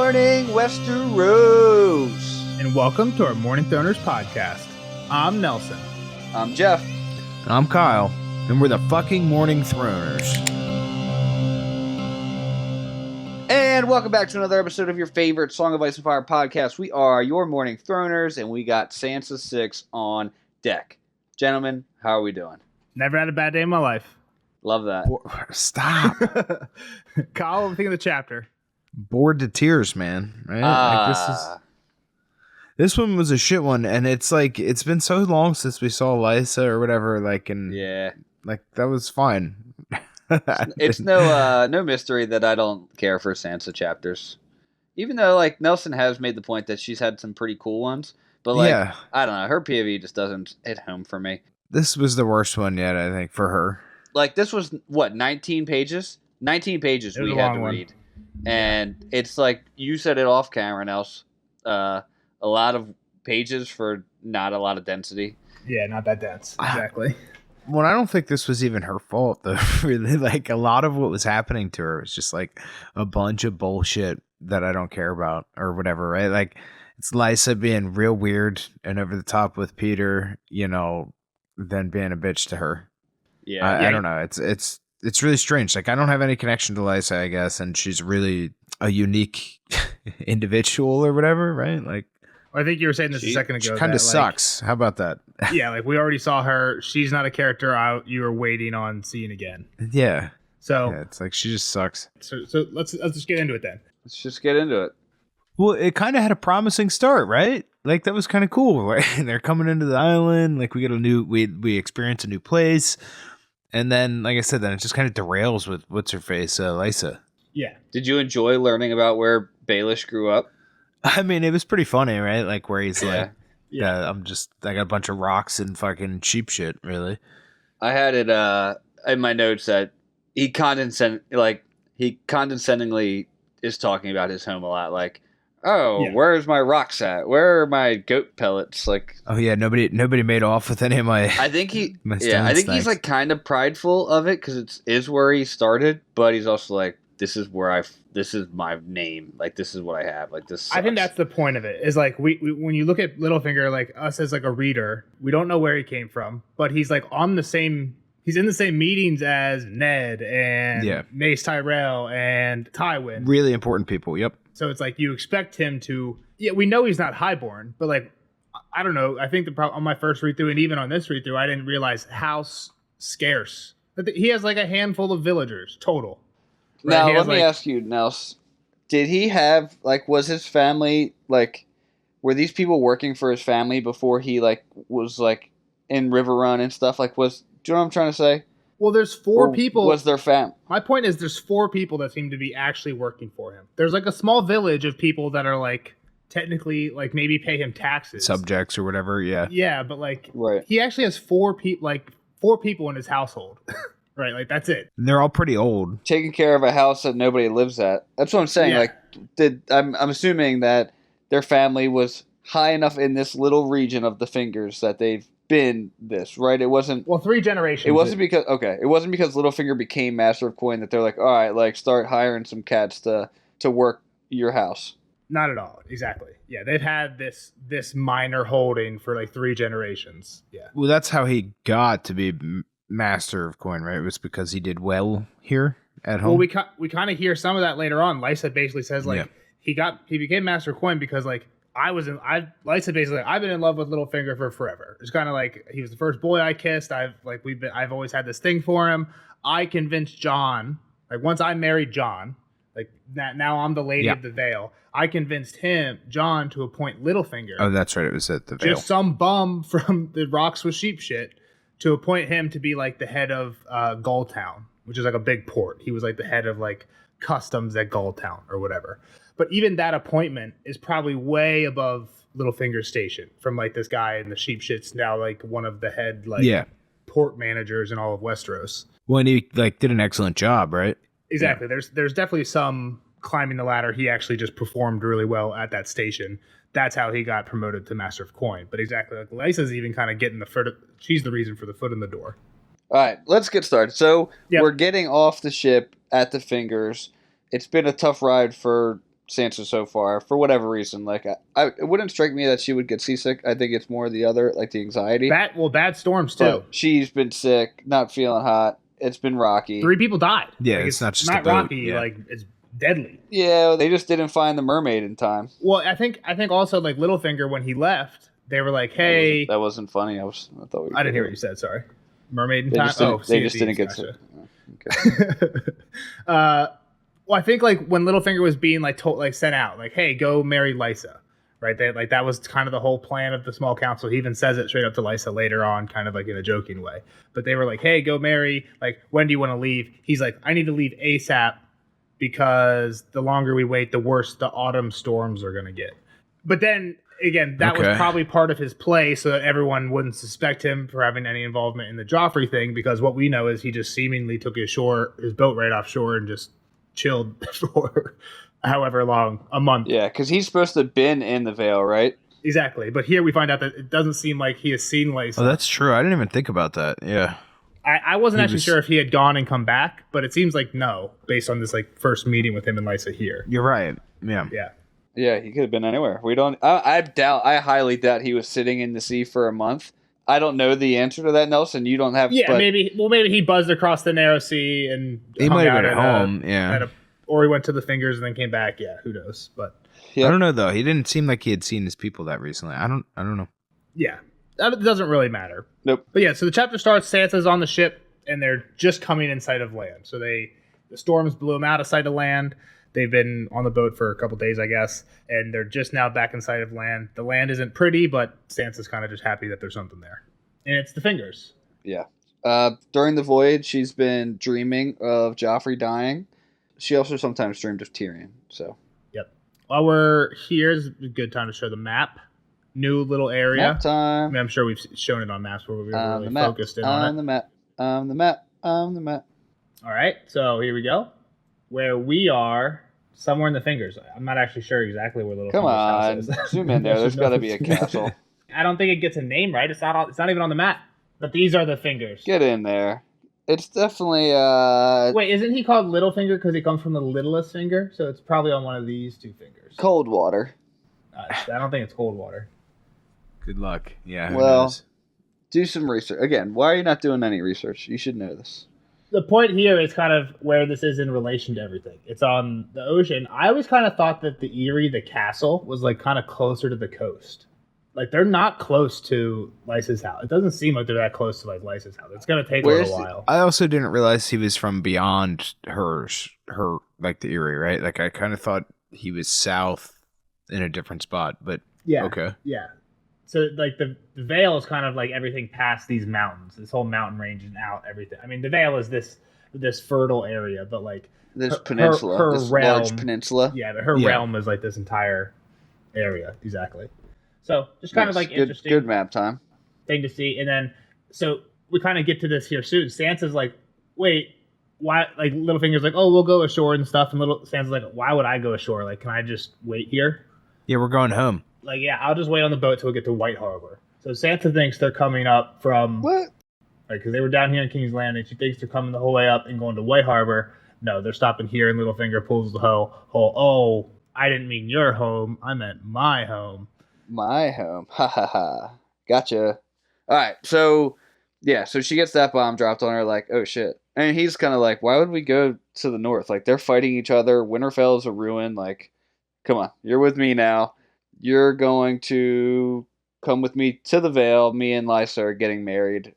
morning, Westeros. And welcome to our Morning Throners podcast. I'm Nelson. I'm Jeff. And I'm Kyle. And we're the fucking Morning Throners. And welcome back to another episode of your favorite Song of Ice and Fire podcast. We are your Morning Throners, and we got Sansa 6 on deck. Gentlemen, how are we doing? Never had a bad day in my life. Love that. Stop. Kyle, what do you think of the chapter? Bored to tears, man. Right? This one was a shit one, and it's like it's been so long since we saw Lysa or whatever. That was fine. It's no mystery that I don't care for Sansa chapters, even though like Nelson has made the point that she's had some pretty cool ones. But I don't know, her POV just doesn't hit home for me. This was the worst one yet, I think, for her. Like this was what 19 pages. 19 pages we had to read. And it's like you said it off camera, Nels. A lot of pages for not a lot of density. Yeah, not that dense. Exactly. Well, I don't think this was even her fault, though. Really, like a lot of what was happening to her was just like a bunch of bullshit that I don't care about or whatever, right? Like it's Lysa being real weird and over the top with Peter, then being a bitch to her. Yeah, I don't know. It's really strange. Like I don't have any connection to Lysa, I guess, and she's really a unique individual or whatever, right? Like I think you were saying this a second ago. She kind of sucks. How about that? Yeah, like we already saw her. She's not a character you were waiting on seeing again. Yeah. So it's like she just sucks. So let's just get into it then. Let's just get into it. Well, it kind of had a promising start, right? Like that was kind of cool. Right? They're coming into the island. Like we get we experience a new place. And then, like I said, then it just kind of derails with what's-her-face, Lysa. Yeah. Did you enjoy learning about where Baelish grew up? I mean, it was pretty funny, right? Like where he's like, I got a bunch of rocks and fucking sheep shit, really. I had it in my notes that he condescendingly is talking about his home a lot. Like, where's my rocks at? Where are my goat pellets? Like, oh yeah, nobody made off with any of my. I think he's like kind of prideful of it because it is where he started, but he's also like, this is my name. Like, this is what I have. Like, this sucks. I think that's the point of it. Is like we when you look at Littlefinger, like us as like a reader, we don't know where he came from, but he's like he's in the same meetings as Ned and Mace Tyrell and Tywin. Really important people. Yep. So it's like you expect him to. Yeah, we know he's not highborn, but like I don't know. I think on my first read through and even on this read through, I didn't realize how scarce he has. Like a handful of villagers total. Right? Now let me ask you, Nels. Did he have was his family were these people working for his family before he was in River Run and stuff? Do you know what I'm trying to say? Well, there's four people. Was their fam? My point is, there's four people that seem to be actually working for him. There's like a small village of people that are technically maybe pay him taxes, subjects or whatever. Yeah. Yeah, but right. He actually has four people in his household. Right, that's it. And they're all pretty old. Taking care of a house that nobody lives at. That's what I'm saying. Yeah. I'm assuming that their family was high enough in this little region of the Fingers that they've been this, right? It wasn't 3 generations. It wasn't because Littlefinger became Master of Coin that they're like, all right, start hiring some cats to work your house. Not at all. Exactly. Yeah, they've had this minor holding for 3 generations. Yeah. Well, that's how he got to be Master of Coin, right? It was because he did well here at home. Well, we kind of hear some of that later on. Lysa basically says he became Master of Coin because Lysa basically I've been in love with Littlefinger for forever. It's kind of like he was the first boy I kissed. I've always had this thing for him. I convinced John, once I married John, now I'm the Lady of the Vale. I convinced John, to appoint Littlefinger. Oh, that's right. It was at the Vale. Just some bum from the Rocks with Sheep shit to appoint him to be the head of Gulltown, which is a big port. He was the head of customs at Gulltown or whatever. But even that appointment is probably way above Littlefinger's station from this guy in the sheep shit's now one of the head port managers in all of Westeros. Well, and he did an excellent job, right? Exactly. Yeah. There's definitely some climbing the ladder. He actually just performed really well at that station. That's how he got promoted to Master of Coin. But exactly, Lysa's even kind of getting she's the reason for the foot in the door. All right, let's get started. So we're getting off the ship at the Fingers. It's been a tough ride for Sansa so far for whatever reason. Like, it wouldn't strike me that she would get seasick. I think it's more the other, like the anxiety. Bad storms too. But she's been sick, not feeling hot. It's been rocky. 3 people died. Yeah, like, it's not just not a boat. rocky. Yeah. Like it's deadly. Yeah, they just didn't find the mermaid in time. Well, I think also like Littlefinger when he left, they were like, "Hey, that wasn't funny." I didn't hear what you said. Sorry, mermaid in time. They just didn't get to. Okay. Well, I think like when Littlefinger was being like sent out, like, "Hey, go marry Lysa," right? That was kind of the whole plan of the small council. He even says it straight up to Lysa later on, kind of like in a joking way. But they were like, "Hey, go marry. Like, when do you want to leave?" He's like, "I need to leave ASAP because the longer we wait, the worse the autumn storms are gonna get." But then again, that was probably part of his play so that everyone wouldn't suspect him for having any involvement in the Joffrey thing. Because what we know is he just seemingly took his boat right offshore and just chilled for however long, a month. Yeah, because he's supposed to have been in the Vale, right? Exactly. But here we find out that it doesn't seem like he has seen Lysa. Oh, that's true. I didn't even think about that. Yeah. I wasn't actually sure if he had gone and come back, but it seems like no, based on this like first meeting with him and Lysa here. You're right. Yeah. Yeah. Yeah, he could have been anywhere. We don't. I highly doubt he was sitting in the sea for a month. I don't know the answer to that, Nelson. You don't have. Yeah, maybe he buzzed across the narrow sea and he might have been at home. Or he went to the Fingers and then came back. Yeah, who knows? But I don't know though. He didn't seem like he had seen his people that recently. I don't know. Yeah, that doesn't really matter. Nope. But yeah, so the chapter starts. Sansa's on the ship and they're just coming in sight of land. So the storms blew them out of sight of land. They've been on the boat for a couple days, I guess, and they're just now back in sight of land. The land isn't pretty, but Sansa's kind of just happy that there's something there. And it's the Fingers. Yeah. During the voyage, she's been dreaming of Joffrey dying. She also sometimes dreamed of Tyrion. So. Yep. While we're here, it's a good time to show the map. New little area. Map time. I mean, I'm sure we've shown it on maps where we've really focused in on it. The map. The map. All right. So here we go. Where we are, somewhere in the Fingers. I'm not actually sure exactly where Littlefinger's house is. Zoom in there. There's got to be a castle. I don't think it gets a name, right? It's not even on the map. But these are the Fingers. Get in there. It's definitely. Wait, isn't he called Littlefinger because he comes from the littlest finger? So it's probably on one of these 2 fingers. Coldwater. I don't think it's Coldwater. Good luck. Yeah. Well, do some research. Again, why are you not doing any research? You should know this. The point here is kind of where this is in relation to everything. It's on the ocean. I always kind of thought that the Eyrie, the castle, was like kind of closer to the coast. Like they're not close to Lysa's house. It doesn't seem like they're that close to like Lysa's house. It's gonna take a little while. I also didn't realize he was from beyond her like the Eyrie, right? Like I kind of thought he was south in a different spot, but yeah, okay, yeah. So like the Vale is kind of like everything past these mountains, this whole mountain range and out everything. I mean, the Vale is this fertile area, but like this peninsula, this realm, large peninsula. Yeah, but her realm is like this entire area, exactly. So just kind of like interesting. Good map time thing to see, and then so we kind of get to this here soon. Sansa's like, wait, why? Like Littlefinger's like, oh, we'll go ashore and stuff, and Sansa's like, why would I go ashore? Like, can I just wait here? Yeah, we're going home. Like, yeah, I'll just wait on the boat till we get to White Harbor. So Sansa thinks they're coming up from what? Like, because they were down here in King's Landing. She thinks they're coming the whole way up and going to White Harbor. No, they're stopping here, and Littlefinger pulls the whole. Oh, I didn't mean your home. I meant my home. My home. Ha ha ha. Gotcha. All right. So, yeah. So she gets that bomb dropped on her like, oh, shit. And he's kind of like, why would we go to the north? Like, they're fighting each other. Winterfell is a ruin. Like, come on. You're with me now. You're going to come with me to the Vale. Me and Lysa are getting married.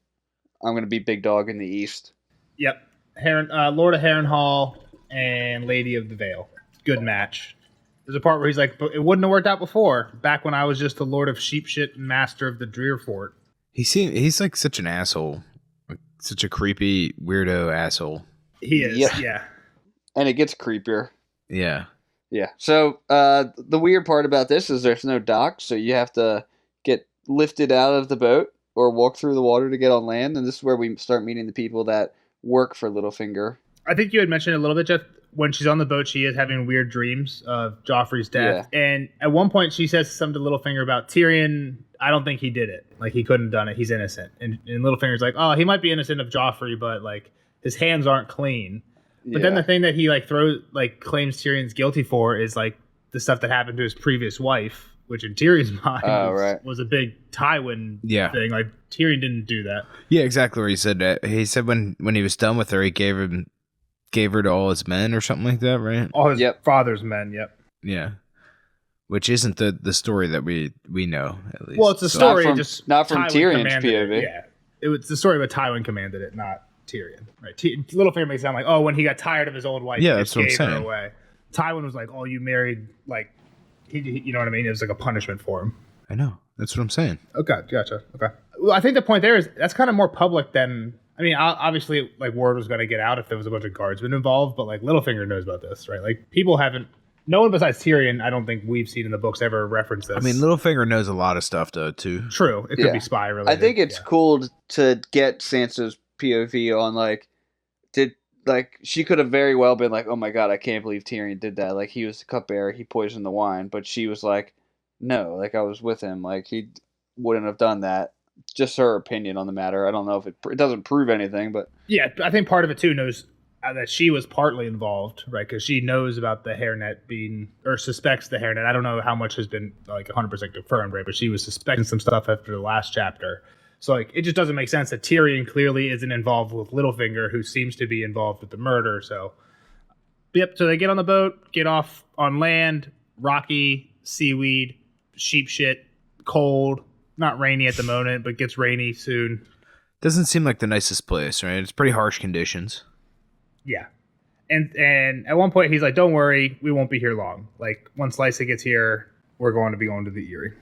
I'm going to be big dog in the east. Yep. Lord of Harrenhal and Lady of the Vale. Good match. There's a part where he's like, but it wouldn't have worked out before, back when I was just the Lord of Sheepshit and Master of the Drearfort. He's like such an asshole. Like, such a creepy, weirdo asshole. He is, yeah. And it gets creepier. Yeah. Yeah. So the weird part about this is there's no dock, so you have to get lifted out of the boat or walk through the water to get on land, and this is where we start meeting the people that work for Littlefinger. I think you had mentioned a little bit, Jeff. When she's on the boat, she is having weird dreams of Joffrey's death. Yeah. And at one point, she says something to Littlefinger about Tyrion. I don't think he did it. Like, he couldn't have done it. He's innocent. And Littlefinger's like, oh, he might be innocent of Joffrey, but, like, his hands aren't clean. But then the thing that he, like, claims Tyrion's guilty for is, like, the stuff that happened to his previous wife, which in Tyrion's mind was a big Tywin thing. Like Tyrion didn't do that. Yeah, exactly where he said that. He said when he was done with her, he gave her to all his men or something like that, right? All his father's men, Yeah. Which isn't the story that we know, at least. Well, it's a story, not from Tyrion's POV. Yeah. It was the story, but Tywin commanded it, not Tyrion. Right? Littlefinger makes it sound like, oh, when he got tired of his old wife, yeah, that's what I'm saying. Away. Tywin was like, oh, you married, like, you know what I mean? It was like a punishment for him. I know. That's what I'm saying. Okay, gotcha. Okay. Well, I think the point there is that's kind of more public than, I mean, obviously, like, word was going to get out if there was a bunch of guardsmen involved, but, like, Littlefinger knows about this, right? Like, no one besides Tyrion, I don't think we've seen in the books ever reference this. I mean, Littlefinger knows a lot of stuff, though, too. True. It could be spy related. I think it's cool to get Sansa's POV on, she could have very well been like, oh my god, I can't believe Tyrion did that. Like, he was the cupbearer, he poisoned the wine. But she was like, no, like, I was with him. Like, he wouldn't have done that. Just her opinion on the matter. I don't know if it doesn't prove anything, but... Yeah, I think part of it, too, knows that she was partly involved, right? Because she knows about the hairnet or suspects the hairnet. I don't know how much has been, like, 100% confirmed, right? But she was suspecting some stuff after the last chapter. So, like, it just doesn't make sense that Tyrion clearly isn't involved with Littlefinger, who seems to be involved with the murder. So, so they get on the boat, get off on land, rocky, seaweed, sheep shit, cold, not rainy at the moment, but gets rainy soon. Doesn't seem like the nicest place, right? It's pretty harsh conditions. Yeah. And at one point, he's like, don't worry, we won't be here long. Like, once Lysa gets here, we're going to be going to the Eyrie.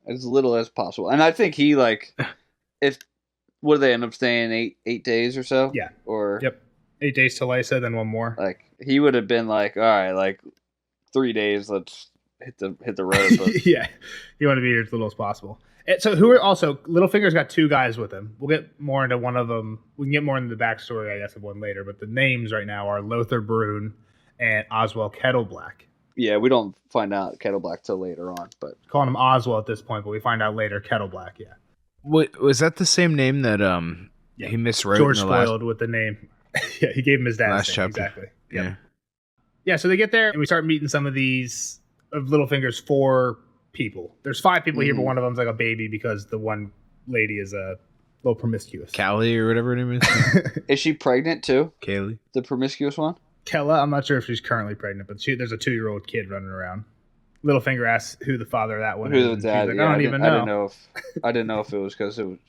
As little as possible. And I think he, like... What do they end up staying 8 days or so? Yeah. Or 8 days to Lysa, then one more. Like he would have been like, all right, like 3 days, let's hit the road. But... Yeah, you want to be here as little as possible. And so who are also Littlefinger's got 2 guys with him. We'll get more into one of them. We can get more into the backstory, I guess, of one later. But the names right now are Lothar Brune and Oswell Kettleblack. Yeah, we don't find out Kettleblack till later on, but calling him Oswell at this point, but we find out later Kettleblack. Yeah. What was that? The same name that he miswrote? George spoiled with the name. Yeah, he gave him his dad's last name. Chapter. Exactly. Yep. Yeah. So they get there and we start meeting some of these of Littlefinger's 4 people. There's 5 people here, but one of them's like a baby because the one lady is a little promiscuous. Callie or whatever her name is. Is she pregnant too? Kaylee, the promiscuous one. Kella, I'm not sure if she's currently pregnant, but there's a 2-year-old kid running around. Littlefinger asks who the father of that one is. Who the dad? Like, I don't even know. I didn't know if it was because it was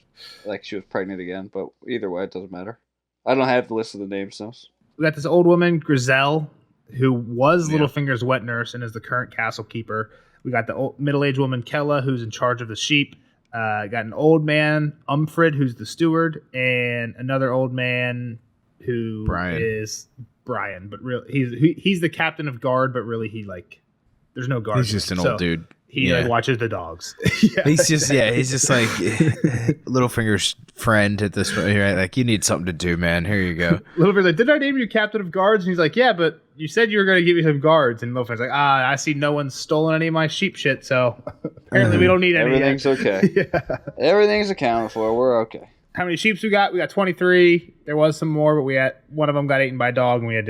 like she was pregnant again. But either way, it doesn't matter. I don't have the list of the names though. We got this old woman, Griselle, who was Littlefinger's wet nurse and is the current castle keeper. We got the middle-aged woman, Kella, who's in charge of the sheep. Got an old man, Umfred, who's the steward, and another old man who is Brian. But really, he's the captain of guard, but really there's no guard. He's just an old dude. He watches the dogs. He's just like Littlefinger's friend at this point, right? Like, you need something to do, man. Here you go. Littlefinger's like, didn't I name you captain of guards? And he's like, yeah, but you said you were going to give me some guards. And Littlefinger's like, I see no one's stolen any of my sheep shit, so apparently we don't need any. Everything's okay. Everything's accounted for. We're okay. How many sheep we got? We got 23. There was some more, but one of them got eaten by a dog, and we had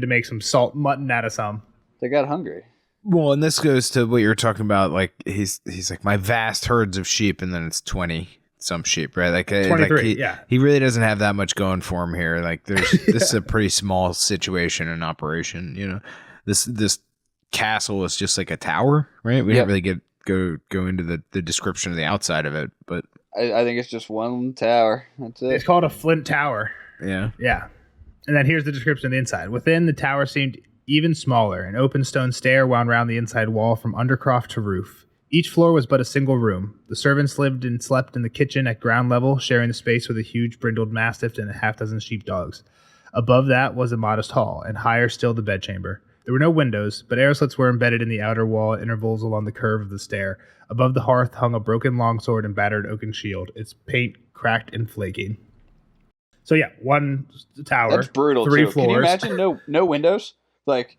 to make some salt mutton out of some. They got hungry. Well, and this goes to what you were talking about. Like, he's like, my vast herds of sheep, and then it's 20 some sheep, right? Like, 23, he really doesn't have that much going for him here. Like, this is a pretty small situation and operation. You know, this castle is just like a tower, right? We didn't really go into the description of the outside of it, but I think it's just one tower. That's it. It's called a flint tower. Yeah. And then here's the description of the inside. Within, the tower seemed even smaller. An open stone stair wound round the inside wall from undercroft to roof. Each floor was but a single room. The servants lived and slept in the kitchen at ground level, sharing the space with a huge brindled mastiff and a half-dozen sheepdogs. Above that was a modest hall, and higher still the bedchamber. There were no windows, but air slits were embedded in the outer wall at intervals along the curve of the stair. Above the hearth hung a broken longsword and battered oaken shield, its paint cracked and flaking. So yeah, one tower. That's brutal. 3 too. floors. Can you imagine no windows? Like,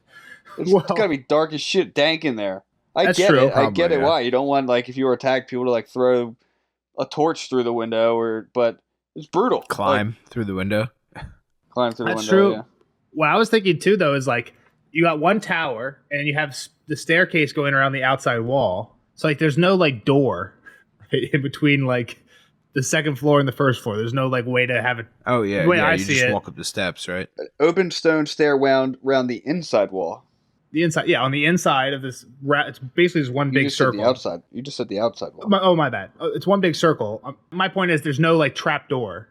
it's gotta be dark as shit, dank in there. I get it. I get it. Why you don't want, like, if you were attacked, people to like throw a torch through the window, but it's brutal. Climb through the window. Climb through the window. That's true. Yeah. What I was thinking too, though, is like you got one tower, and you have the staircase going around the outside wall. So like, there's no like door in between like the second floor and the first floor. There's no like way to have it. Oh yeah, the way I you see just it, walk up the steps, right? Open stone stair round the inside wall. The inside, yeah, on the inside of this, it's basically just one big circle. The outside. You just said the outside wall. My bad. It's one big circle. My point is, there's no like trap door.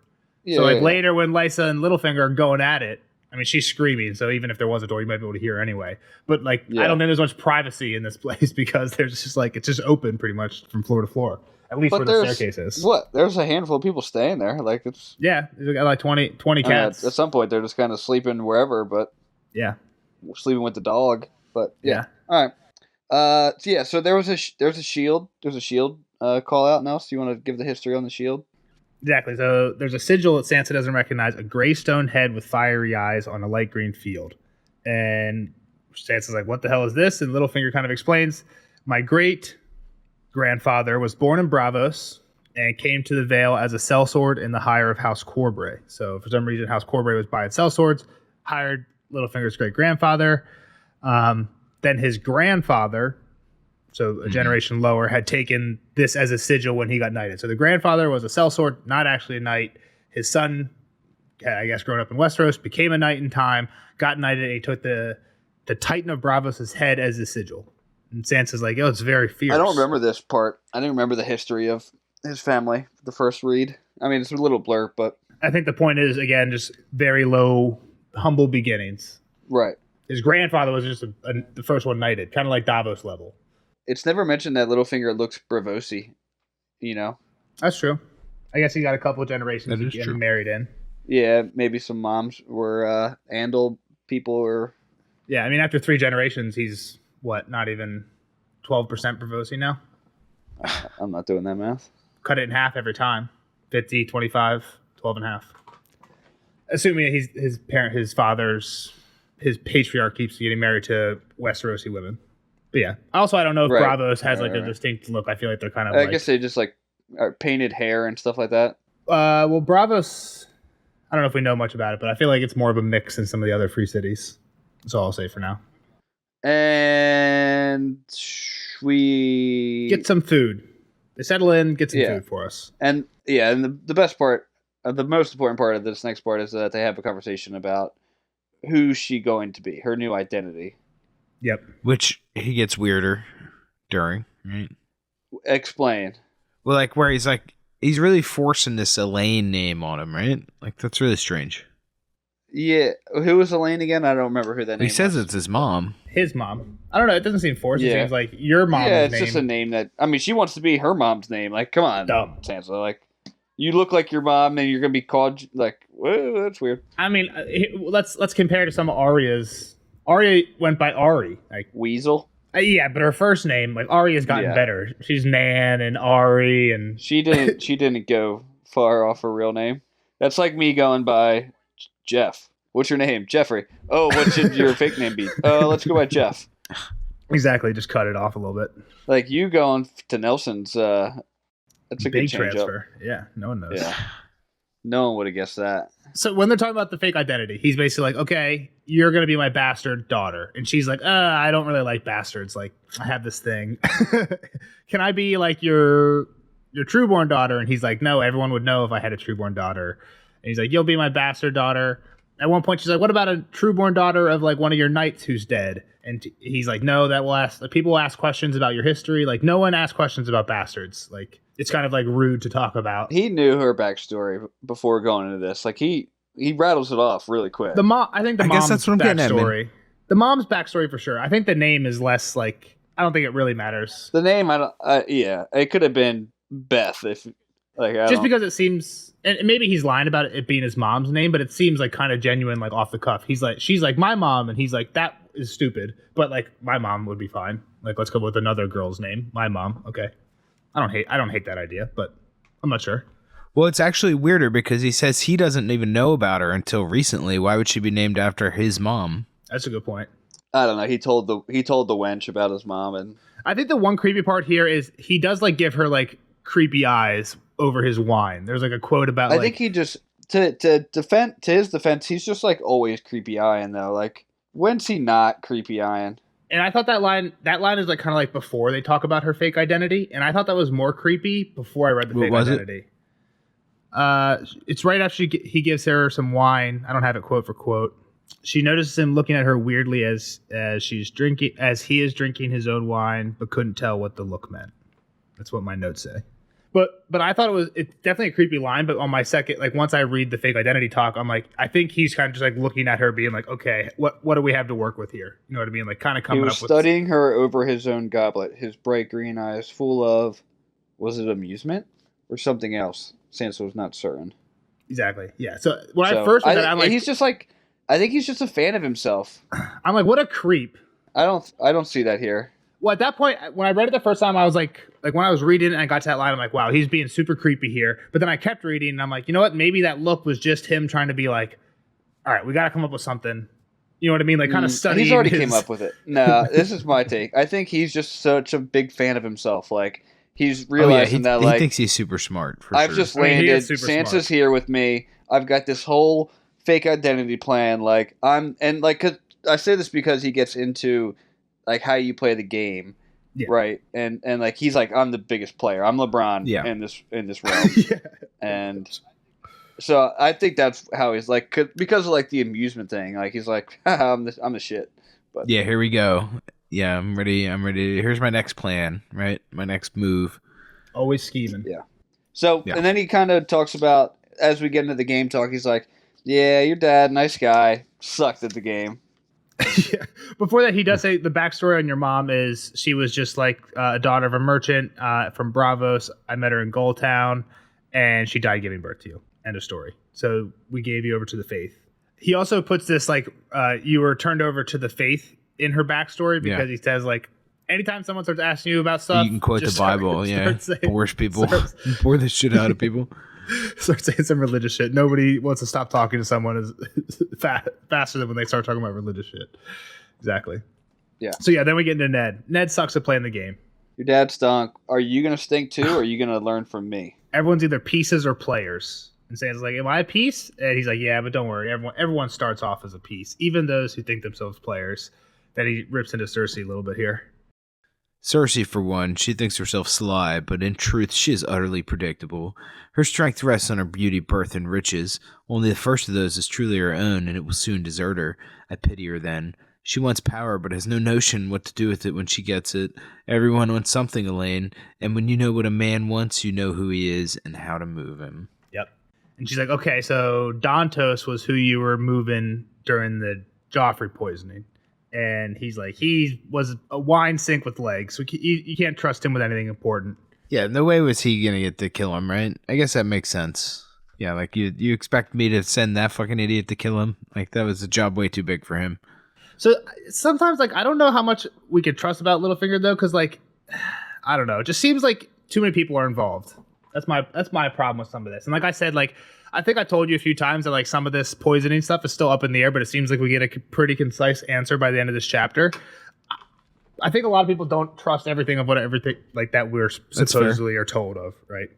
So like later when Lysa and Littlefinger are going at it, I mean, she's screaming. So even if there was a door, you might be able to hear her anyway. But like, I don't think there's much privacy in this place because there's just like it's just open pretty much from floor to floor. At least where the staircase is. What? There's a handful of people staying there. Like it's there's got like 20 cats. At some point, they're just kind of sleeping wherever, but sleeping with the dog. But all right. So there was a shield. There's a shield call out. Nels, do you want to give the history on the shield? Exactly. So there's a sigil that Sansa doesn't recognize, a gray stone head with fiery eyes on a light green field. And Sansa's like, what the hell is this? And Littlefinger kind of explains, my great-grandfather was born in Bravos and came to the Vale as a sellsword in the hire of House Corbray. So for some reason, House Corbray was buying sellswords, hired Littlefinger's great-grandfather. Then his grandfather, so a generation lower, had taken this as a sigil when he got knighted. So the grandfather was a sellsword, not actually a knight. His son, I guess, grown up in Westeros, became a knight in time, got knighted, and he took the Titan of Bravos' head as a sigil. And Sansa's like, it's very fierce. I don't remember this part. I didn't remember the history of his family, the first read. I mean, it's a little blur, but... I think the point is, again, just very low, humble beginnings. Right. His grandfather was just the first one knighted, kind of like Davos level. It's never mentioned that Littlefinger looks Bravosy, you know? That's true. I guess he got a couple of generations to get married in. Yeah, maybe some moms were Andal people or... Yeah, I mean, after 3 generations, he's, not even 12% Bravosy now? I'm not doing that math. Cut it in half every time. 50, 25, 12 and a half. Assuming his patriarch keeps getting married to Westerosi women. But yeah. Also, I don't know if Bravos has a distinct look. I feel like they're kind of I guess they just painted hair and stuff like that. Well, Bravos, I don't know if we know much about it, but I feel like it's more of a mix than some of the other free cities. That's all I'll say for now. And we get some food. They settle in, get some food for us. And the best part, the most important part of this next part is that they have a conversation about who's she going to be, her new identity. Yep. Which he gets weirder during, right? Explain. Well, like where he's really forcing this Elaine name on him, right? Like that's really strange. Yeah. Who was Elaine again? I don't remember who that name was. He says it's his mom. His mom. I don't know. It doesn't seem forced. It seems like your mom's name. Yeah, it's just a name that... I mean, she wants to be her mom's name. Like, come on, Sansa. Like, you look like your mom and you're going to be called... Like, whoa, that's weird. I mean, let's compare to some of Arya's... Arya went by Ari. Like Weasel? Yeah, but her first name, like, Arya's gotten better. She's Nan and Ari and... She didn't go far off her real name. That's like me going by Jeff. What's your name? Jeffrey. Oh, what should your fake name be? Let's go by Jeff. Exactly. Just cut it off a little bit. Like you going to Nelson's, that's a big transfer. Yeah, no one knows. Yeah. No one would have guessed that. So when they're talking about the fake identity, he's basically like, okay, you're going to be my bastard daughter. And she's like, I don't really like bastards. Like, I have this thing. Can I be like your trueborn daughter? And he's like, no, everyone would know if I had a trueborn daughter. And he's like, you'll be my bastard daughter. At one point, she's like, what about a trueborn daughter of like one of your knights who's dead? And he's like, no, people will ask questions about your history. Like, no one asks questions about bastards. Like, it's kind of like rude to talk about. He knew her backstory before going into this. Like, he rattles it off really quick. I guess that's what I'm getting at. The mom's backstory for sure. I think the name is less like, I don't think it really matters. The name, it could have been Beth if like because it seems, and maybe he's lying about it being his mom's name, but it seems like kind of genuine, like off the cuff. She's like my mom, and he's like, that is stupid, but like my mom would be fine. Like, let's go with another girl's name. My mom, okay. I don't hate that idea, but I'm not sure. Well, it's actually weirder because he says he doesn't even know about her until recently. Why would she be named after his mom? That's a good point. I don't know. He told the wench about his mom, and I think the one creepy part here is he does like give her like creepy eyes over his wine. There's like a quote about. I think he just to his defense, he's just like always creepy eyeing though. Like When's he not creepy eyeing? And I thought that line is like kind of like before they talk about her fake identity, and I thought that was more creepy before I read the fake identity. It's right after he gives her some wine. I don't have it quote for quote. She notices him looking at her weirdly as he is drinking his own wine, but couldn't tell what the look meant. That's what my notes say. But I thought it's definitely a creepy line. But on my second, like once I read the fake identity talk, I'm like, I think he's kind of just like looking at her, being like, okay, what do we have to work with here? You know what I mean? Like kind of coming up with. He was studying her over his own goblet, his bright green eyes full of, was it amusement or something else? Sansa was not certain. Exactly. Yeah. So when I first read that, I'm like, he's just like, I think he's just a fan of himself. I'm like, what a creep. I don't see that here. Well, at that point, when I read it the first time, I was like when I was reading it and I got to that line, I'm like, wow, he's being super creepy here. But then I kept reading and I'm like, you know what? Maybe that look was just him trying to be like, all right, we got to come up with something. You know what I mean? Like kind of studying. He's already came up with it. No, this is my take. I think he's just such a big fan of himself. Like he's realizing that he thinks he's super smart. I've just landed. Sansa's here with me. I've got this whole fake identity plan. Like I say this because he gets into like how you play the game, right? And like he's like, I'm the biggest player. I'm LeBron in this realm, and so I think that's how he's like because of like the amusement thing. Like he's like, I'm the shit. But yeah, here we go. Yeah, I'm ready. Here's my next plan. Right, my next move. Always scheming. Yeah. So and then he kind of talks about as we get into the game talk. He's like, yeah, your dad, nice guy, sucked at the game. Yeah. Before that, he does say the backstory on your mom is she was just like a daughter of a merchant from Bravos. I met her in Goldtown, and she died giving birth to you. End of story. So we gave you over to the faith. He also puts this like you were turned over to the faith in her backstory because he says like anytime someone starts asking you about stuff, you can quote the Bible. Bores people, bore the shit out of people. Start saying some religious shit. Nobody wants to stop talking to someone as faster than when they start talking about religious shit. Exactly. Yeah. So yeah, then we get into Ned. Ned sucks at playing the game. Your dad stunk. Are you gonna stink too, or are you gonna learn from me? Everyone's either pieces or players. And Sam's like, "Am I a piece?" And he's like, "Yeah, but don't worry. Everyone starts off as a piece, even those who think themselves players." Then he rips into Cersei a little bit here. Cersei, for one, she thinks herself sly, but in truth, she is utterly predictable. Her strength rests on her beauty, birth, and riches. Only the first of those is truly her own, and it will soon desert her. I pity her then. She wants power, but has no notion what to do with it when she gets it. Everyone wants something, Elaine, and when you know what a man wants, you know who he is and how to move him. Yep. And she's like, okay, so Dantos was who you were moving during the Joffrey poisoning. And he's like, he was a wine sink with legs. So you can't trust him with anything important. Yeah, no way was he going to get to kill him, right? I guess that makes sense. Yeah, like you expect me to send that fucking idiot to kill him? Like that was a job way too big for him. So sometimes, like, I don't know how much we could trust about Littlefinger, though, because, like, I don't know. It just seems like too many people are involved. That's my problem with some of this. And like I said, like, I think I told you a few times that like some of this poisoning stuff is still up in the air, but it seems like we get a pretty concise answer by the end of this chapter. I think a lot of people don't trust everything like that we're supposedly are told of, right?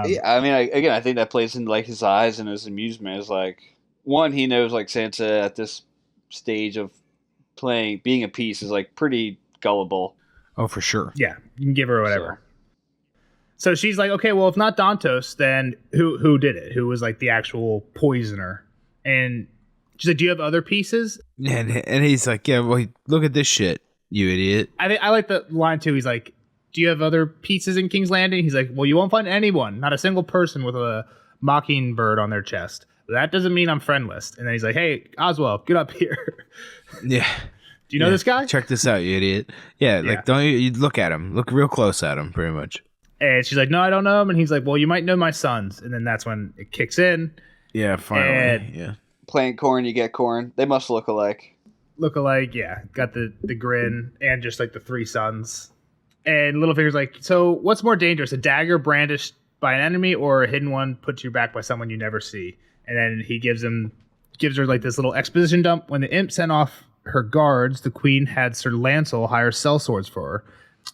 Yeah, I mean, I think that plays into like his eyes and his amusement is like one, he knows like Sansa at this stage of being a piece is like pretty gullible. Oh, for sure. Yeah, you can give her whatever. So she's like, okay, well, if not Dantos, then who did it? Who was like the actual poisoner? And she's like, do you have other pieces? And he's like, yeah, well, look at this shit, you idiot. I like the line too. He's like, do you have other pieces in King's Landing? He's like, well, you won't find anyone, not a single person with a mockingbird on their chest. That doesn't mean I'm friendless. And then he's like, hey, Oswald, get up here. Yeah. Do you know this guy? Check this out, you idiot. Yeah, like don't you look at him. Look real close at him, pretty much. And she's like, no, I don't know him. And he's like, well, you might know my sons. And then that's when it kicks in. Yeah, finally. Yeah. Playing corn, you get corn. They must look alike. Look alike, yeah. Got the grin and just like the three sons. And Littlefinger's like, so what's more dangerous, a dagger brandished by an enemy or a hidden one put to your back by someone you never see? And then he gives her like this little exposition dump. When the imp sent off her guards, the queen had Sir Lancel hire sellswords for her.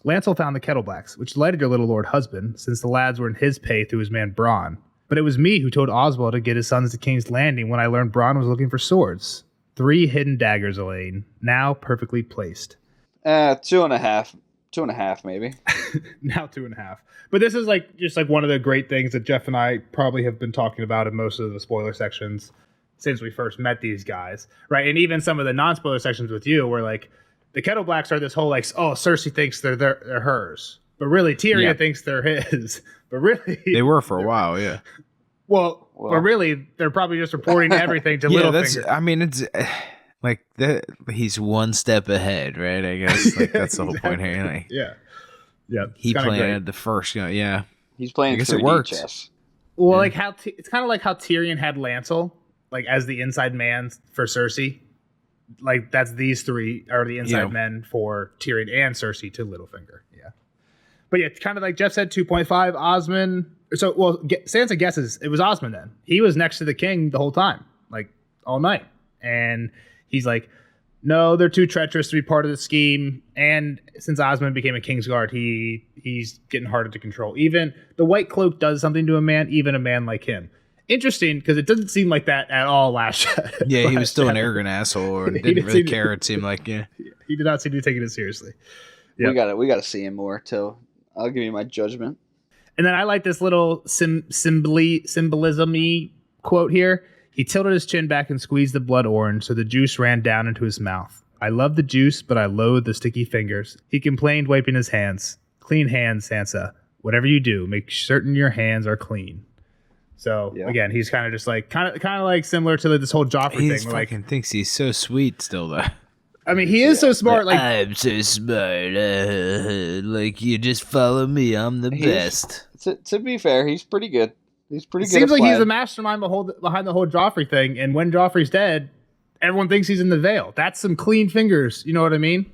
Lancel found the Kettleblacks, which delighted your little lord husband, since the lads were in his pay through his man Bronn. But it was me who told Oswald to get his sons to King's Landing when I learned Bronn was looking for swords. 3 hidden daggers, Elaine, now perfectly placed. 2.5. 2.5, maybe. Now 2.5. But this is like just like one of the great things that Jeff and I probably have been talking about in most of the spoiler sections since we first met these guys, right? And even some of the non-spoiler sections with you, where like the Kettle Blacks are this whole like, oh, Cersei thinks they're hers, but really Tyrion thinks they're his. But really, they were for a while, yeah. Well, but really, they're probably just reporting everything to Littlefinger. I mean, it's like he's one step ahead, right? I guess like that's the whole point here. Like, yeah. He planted the first, yeah. He's playing. I guess it works. Chess. Well, like how it's kind of like how Tyrion had Lancel, like as the inside man for Cersei. Like that's these 3 are the inside men for Tyrion and Cersei to Littlefinger. Yeah, but yeah, kind of like Jeff said, 2.5. Osmond. So, well, Sansa guesses it was Osmond then. He was next to the king the whole time, like all night. And he's like, no, they're too treacherous to be part of the scheme. And since Osmond became a Kingsguard, he's getting harder to control. Even the White Cloak does something to a man, even a man like him. Interesting, because it doesn't seem like that at all last Yeah, he was still an arrogant asshole or didn't really care, it seemed like, He did not seem to be taking it seriously. Yep. We got to see him more, till I'll give you my judgment. And then I like this little symbolism-y quote here. He tilted his chin back and squeezed the blood orange so the juice ran down into his mouth. I love the juice, but I loathe the sticky fingers. He complained, wiping his hands. Clean hands, Sansa. Whatever you do, make certain your hands are clean. So, again, he's kind of just like, kind of like similar to this whole Joffrey thing. He fucking thinks he's so sweet still, though. I mean, he is so smart. Like I'm so smart. Like, you just follow me. I'm the best. To be fair, he's pretty good. He's pretty good. Seems like he's the mastermind behind the whole Joffrey thing. And when Joffrey's dead, everyone thinks he's in the Vale. That's some clean fingers. You know what I mean?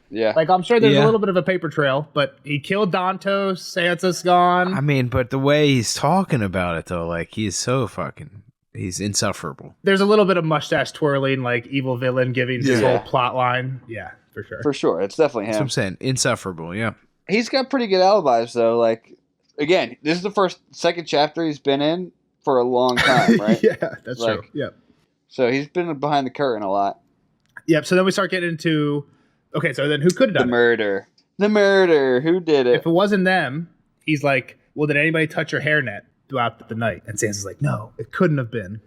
Yeah. Like, I'm sure there's a little bit of a paper trail, but he killed Dantos. Sansa's gone. I mean, but the way he's talking about it, though, like, he's so fucking... He's insufferable. There's a little bit of mustache twirling, like evil villain giving his whole plot line. Yeah, for sure. For sure. It's definitely him. That's what I'm saying. Insufferable, yeah. He's got pretty good alibis, though. Like, again, this is the second chapter he's been in for a long time, right? Yeah, that's true. Yep. So he's been behind the curtain a lot. Yep. So then we start getting into, okay, so then who could have done it? The murder. Who did it? If it wasn't them, he's like, well, did anybody touch your hairnet throughout the night? And Sansa's like, no, it couldn't have been.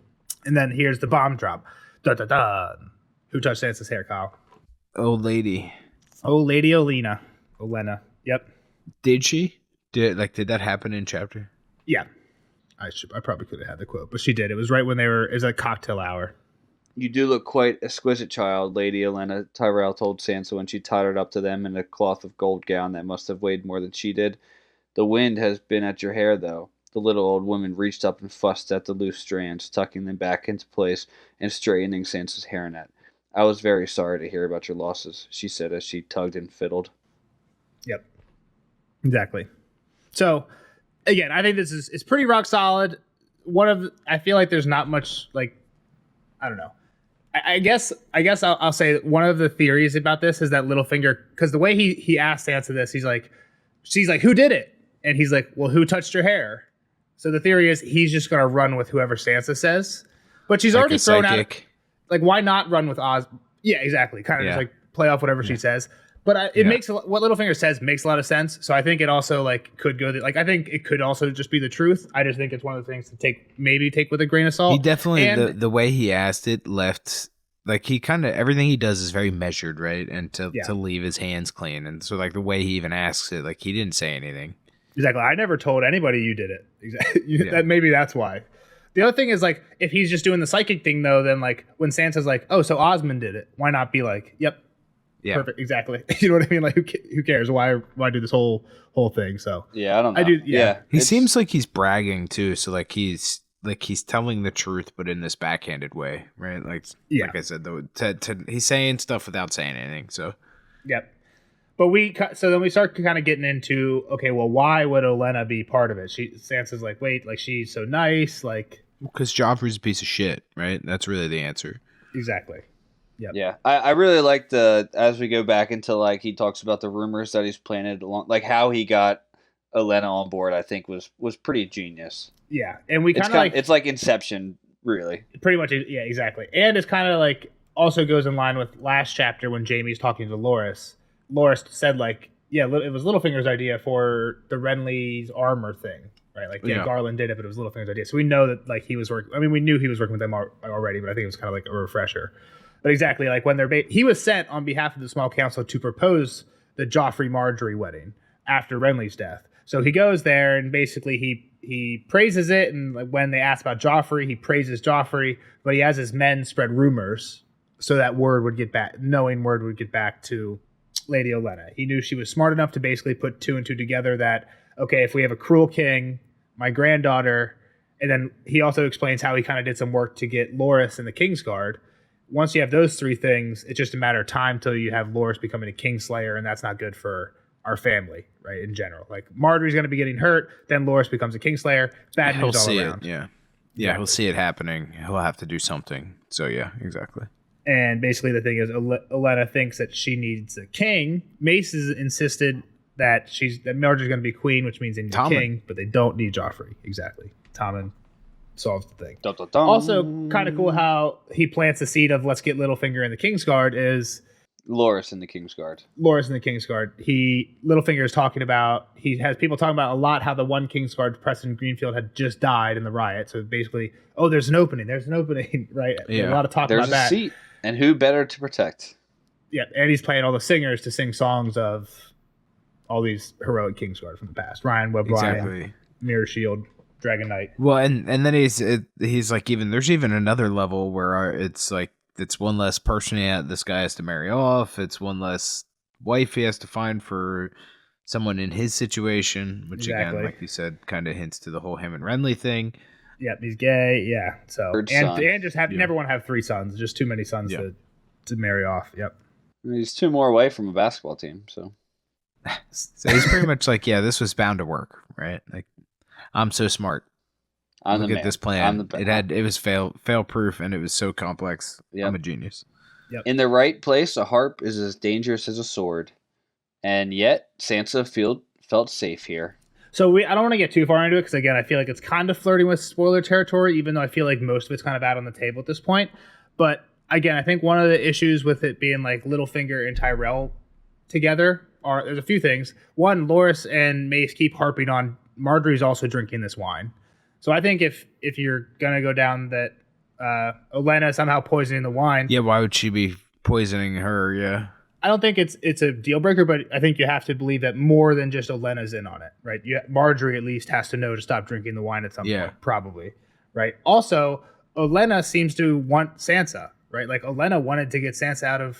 And then here's the bomb drop. Da da da. Who touched Sansa's hair, Kyle? Old lady. Old lady Olenna. Yep. Did she? Did that happen in chapter? Yeah. I probably could have had the quote, but she did. It was right when it was a cocktail hour. You do look quite exquisite, child, Lady Olenna, Tyrell told Sansa when she tottered up to them in a cloth of gold gown that must have weighed more than she did. The wind has been at your hair, though. The little old woman reached up and fussed at the loose strands, tucking them back into place and straightening Sansa's hairnet. I was very sorry to hear about your losses, she said as she tugged and fiddled. Yep. Exactly. So, again, I think it's pretty rock solid. I feel like there's not much, like, I don't know. I guess I'll say one of the theories about this is that Littlefinger, because the way he asked Sansa this, she's like, who did it? And he's like, well, who touched your hair? So the theory is he's just going to run with whoever Sansa says. But she's already thrown out. Like, why not run with Oz? Yeah, exactly. Kind of just like play off whatever she says. But it makes what Littlefinger says makes a lot of sense. So I think it also like could go. I think it could also just be the truth. I just think it's one of the things to take with a grain of salt. He definitely the way he asked it left. Like, he kind of, everything he does is very measured, right? And to leave his hands clean. And so, like, the way he even asks it, like, he didn't say anything. Exactly. I never told anybody you did it. Exactly. Maybe that's why. The other thing is, like, if he's just doing the psychic thing, though, then, like, when Sansa's like, oh, so Osmond did it, why not be like, yep, perfect, exactly. You know what I mean? Like, who cares? Why do this whole thing? So yeah, I don't know. Yeah. He seems like he's bragging, too. So, like, he's telling the truth, but in this backhanded way, right? Like I said, though, he's saying stuff without saying anything. So, yep. But then we start kind of getting into, okay, well, why would Olenna be part of it? Sansa's like, wait, like, she's so nice, like, because Joffrey's a piece of shit, right? That's really the answer. Exactly. Yep. Yeah. I really like as we go back into, like, he talks about the rumors that he's planted along, like, how he got Olenna on board, I think was pretty genius. Yeah. And we kind of like, it's like Inception, really. Pretty much. Yeah, exactly. And it's kind of like, also goes in line with last chapter when Jaime's talking to Loras. Loras said, like, yeah, it was Littlefinger's idea for the Renly's armor thing, right? Like, yeah, Garland did it, but it was Littlefinger's idea. So we know that, like, he was working. I mean, we knew he was working with them already, but I think it was kind of like a refresher. But exactly, like, when he was sent on behalf of the Small Council to propose the Joffrey Marjorie wedding after Renly's death. So he goes there and basically he praises it, and like, when they ask about Joffrey, he praises Joffrey, but he has his men spread rumors so that word would get back to Lady Olenna. He knew she was smart enough to basically put 2 and 2 together that, okay, if we have a cruel king, my granddaughter, and then he also explains how he kind of did some work to get Loras in the Kingsguard. Once you have those 3 things, it's just a matter of time till you have Loras becoming a Kingslayer, and that's not good for our family, right, in general. Like, Marjorie's going to be getting hurt, then Loras becomes a Kingslayer. Bad news all around. Yeah, he'll see it happening. He'll have to do something. So, yeah, exactly. And basically the thing is, Olenna thinks that she needs a king. Mace has insisted that Marjorie's going to be queen, which means they need a king, but they don't need Joffrey. Exactly. Tommen solves the thing. Dun, dun, dun. Also, kind of cool how he plants the seed of let's get Littlefinger in the Kingsguard is Loras in the Kingsguard. Littlefinger is talking about, he has people talking about a lot how the one Kingsguard, Preston Greenfield, had just died in the riot. So basically, there's an opening, right? Yeah. A lot of talk about that. There's a seat, and who better to protect? Yeah, and he's playing all the singers to sing songs of all these heroic Kingsguard from the past. Ryan Webb, exactly. Mirror Shield, Dragon Knight. Well, and then he's like, there's even another level where it's like, it's one less person this guy has to marry off. It's one less wife he has to find for someone in his situation, which again, like you said, kind of hints to the whole him and Renly thing. Yep, he's gay. Yeah, so and just never want to have 3 sons. Just too many sons to marry off. Yep. He's 2 more away from a basketball team, so. So he's pretty much like, yeah, this was bound to work, right? Like, I'm so smart. Look at this plan. It was fail proof, and it was so complex. Yep. I'm a genius. Yep. In the right place, a harp is as dangerous as a sword, and yet Sansa felt safe here. So I don't want to get too far into it because again, I feel like it's kind of flirting with spoiler territory, even though I feel like most of it's kind of out on the table at this point. But again, I think one of the issues with it being like Littlefinger and Tyrell together there's a few things. One, Loras and Mace keep harping on Marjorie's also drinking this wine. So I think if you're gonna go down that Olenna somehow poisoning the wine, why would she be poisoning her? Yeah, I don't think it's a deal breaker, but I think you have to believe that more than just Olenna's in on it, right? Marjorie at least has to know to stop drinking the wine at some point, probably, right? Also, Olenna seems to want Sansa, right? Like Olenna wanted to get Sansa out of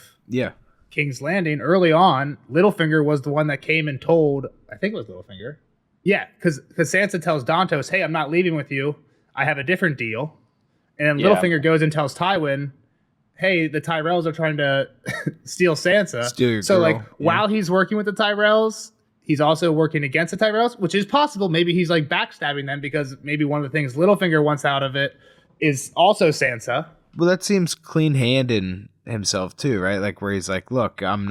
King's Landing early on. Littlefinger was the one that came and told. I think it was Littlefinger. Yeah, because Sansa tells Dantos, hey, I'm not leaving with you. I have a different deal. And then Littlefinger goes and tells Tywin, hey, the Tyrells are trying to steal Sansa. Steal your girl. While he's working with the Tyrells, he's also working against the Tyrells, which is possible. Maybe he's like backstabbing them because maybe one of the things Littlefinger wants out of it is also Sansa. Well, that seems clean-handed himself too, right? Like where he's like, look, I'm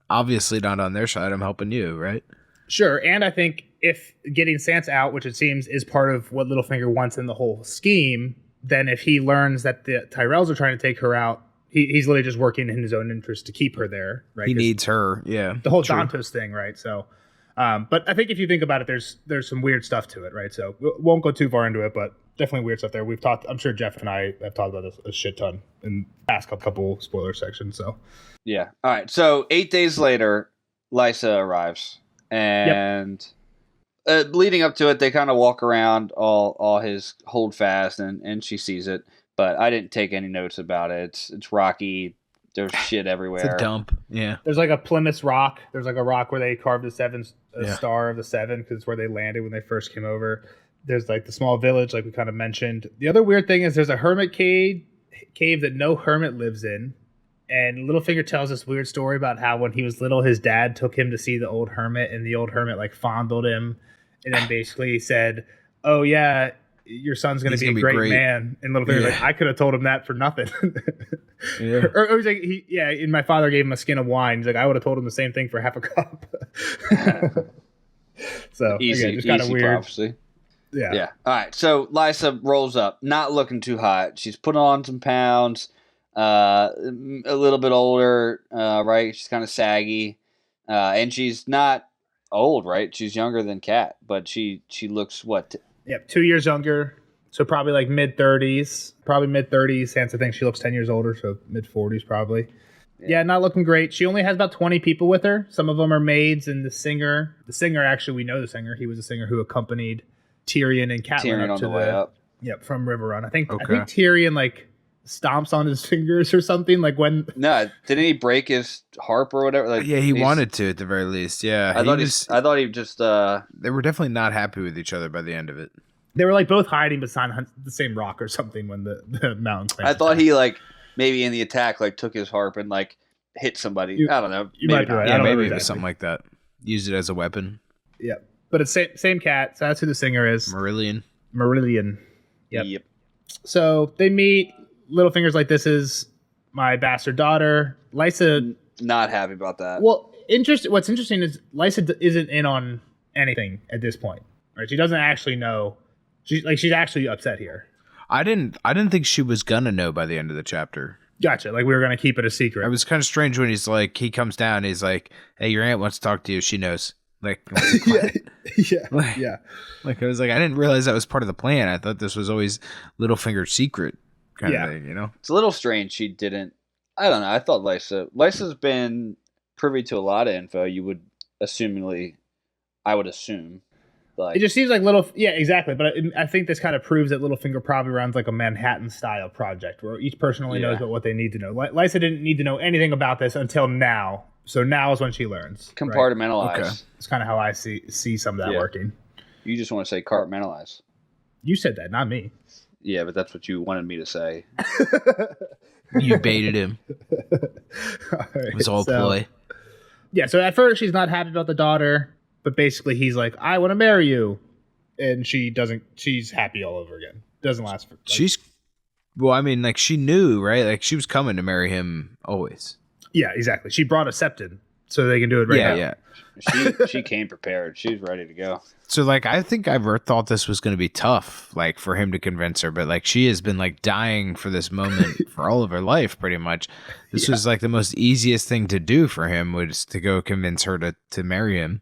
obviously not on their side. I'm helping you, right? Sure, and I think if getting Sansa out, which it seems is part of what Littlefinger wants in the whole scheme, then if he learns that the Tyrells are trying to take her out, he's literally just working in his own interest to keep her there, right? He needs her, yeah. The whole Dantos thing, right? So, but I think if you think about it, there's some weird stuff to it, right? So we won't go too far into it, but definitely weird stuff there. We've talked, I'm sure Jeff and I have talked about this a shit ton in the past couple spoiler sections, so. Yeah. All right, so 8 days later, Lysa arrives. And leading up to it, they kind of walk around all his holdfast, and she sees it. But I didn't take any notes about it. It's rocky. There's shit everywhere. It's a dump. Yeah. There's like a Plymouth Rock. There's like a rock where they carved the star of the 7 because it's where they landed when they first came over. There's like the small village, like we kind of mentioned. The other weird thing is there's a hermit cave that no hermit lives in. And Littlefinger tells this weird story about how when he was little, his dad took him to see the old hermit, and the old hermit like fondled him, and then basically said, "Oh yeah, your son's going to be a great man." And Littlefinger's like, "I could have told him that for nothing." or he's like, and my father gave him a skin of wine. He's like, "I would have told him the same thing for half a cup." So easy, again, just kind of weird. Prophecy. Yeah. All right. So Lysa rolls up, not looking too hot. She's put on some pounds. A little bit older, right? She's kind of saggy, and she's not old, right? She's younger than Kat, but she looks what? Yep, 2 years younger. So probably like mid-30s. Probably mid-30s. Sansa thinks she looks 10 years older, so mid-40s probably. Yeah, not looking great. She only has about 20 people with her. Some of them are maids and the singer. The singer, actually, we know the singer. He was a singer who accompanied Tyrion and Catelyn up to the way up. Yep, from River Run. I think Tyrion like stomps on his fingers or something. Like when didn't he break his harp or whatever? Like, yeah, he wanted to at the very least. Yeah, I thought he just. They were definitely not happy with each other by the end of it. They were like both hiding beside the same rock or something when the mountain. I thought he like maybe in the attack like took his harp and like hit somebody. I don't know. You might be right. Yeah, maybe it was something like that. Used it as a weapon. Yeah, but it's same cat. So that's who the singer is. Marillion. Yep. So they meet. Littlefinger's like, this is my bastard daughter. Lysa not happy about that. Well, what's interesting is Lysa isn't in on anything at this point. Right? She doesn't actually know. She's actually upset here. I didn't think she was gonna know by the end of the chapter. Gotcha. Like we were gonna keep it a secret. It was kind of strange when he comes down. He's like, "Hey, your aunt wants to talk to you. She knows." Like, yeah. Like I was like, I didn't realize that was part of the plan. I thought this was always Littlefinger's secret kind of thing. You know, it's a little strange. She didn't. I don't know. I thought Lysa's been privy to a lot of info. You would I would assume. Like, it just seems like yeah, exactly. But I think this kind of proves that Littlefinger probably runs like a Manhattan-style project where each person only knows about what they need to know. Lysa didn't need to know anything about this until now. So now is when she learns. Compartmentalize. Right? Okay. It's kind of how I see some of that working. You just want to say compartmentalize. You said that, not me. Yeah, but that's what you wanted me to say. You baited him. Right, it was all ploy. Yeah, so at first she's not happy about the daughter. But basically, he's like, I want to marry you. And she doesn't. She's happy all over again. Doesn't last for. She knew, right? Like, she was coming to marry him always. Yeah, exactly. She brought a septon so they can do it right now. Yeah. She came prepared. She's ready to go. So, like, I think I thought this was going to be tough, like, for him to convince her. But, like, she has been, like, dying for this moment for all of her life, pretty much. This was, like, the most easiest thing to do for him was to go convince her to marry him.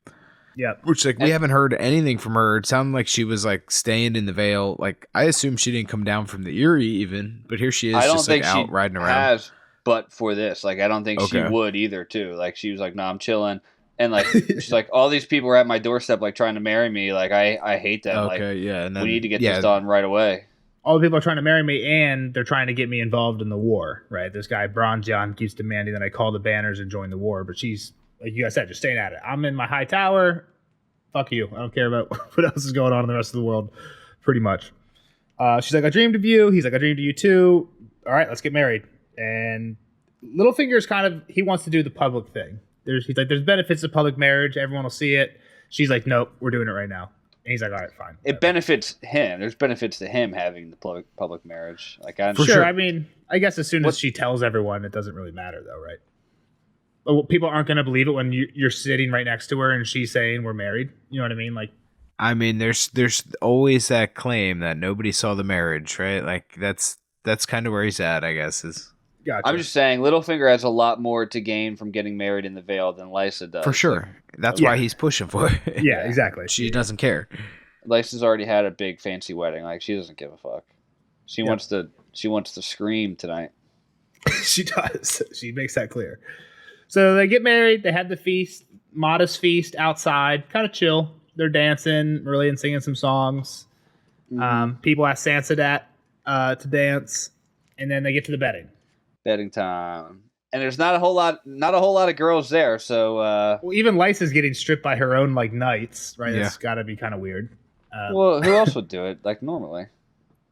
Yeah, which we haven't heard anything from her. It sounded like she was like staying in the Vale. Like I assume she didn't come down from the Eyrie even, but here she is. I don't just think like out riding around. But for this, like I don't think she would either. Too, like she was like, "No, I'm chilling," and like she's like, "All these people are at my doorstep, like trying to marry me. Like I hate them. And then, we need to get this done right away." All the people are trying to marry me, and they're trying to get me involved in the war. Right? This guy Bronjon keeps demanding that I call the banners and join the war, but she's like you guys said, just staying at it. I'm in my high tower. Fuck you. I don't care about what else is going on in the rest of the world, pretty much. She's like, I dreamed of you. He's like, I dreamed of you too. All right, let's get married. And Littlefinger's he wants to do the public thing. He's like, there's benefits to public marriage. Everyone will see it. She's like, nope, we're doing it right now. And he's like, all right, fine. It benefits him. There's benefits to him having the public marriage. Like, For sure. I mean, I guess as soon as she tells everyone, it doesn't really matter though, right? People aren't going to believe it when you're sitting right next to her and she's saying we're married. You know what I mean? Like, I mean, there's always that claim that nobody saw the marriage, right? Like that's kind of where he's at, I guess. Gotcha. I'm just saying, Littlefinger has a lot more to gain from getting married in the Vale than Lysa does. For sure, that's why he's pushing for it. Yeah, exactly. She doesn't care. Lysa's already had a big fancy wedding. Like she doesn't give a fuck. She wants to scream tonight. She does. She makes that clear. So they get married. They have the feast, modest feast outside, kind of chill. They're dancing, really, and singing some songs. Mm-hmm. People ask Sansa to dance, and then they get to the bedding. Bedding time, and there's not a whole lot of girls there. So, well, even Lysa's getting stripped by her own like knights, right? Yeah. It's got to be kind of weird. Well, who else would do it? Like normally.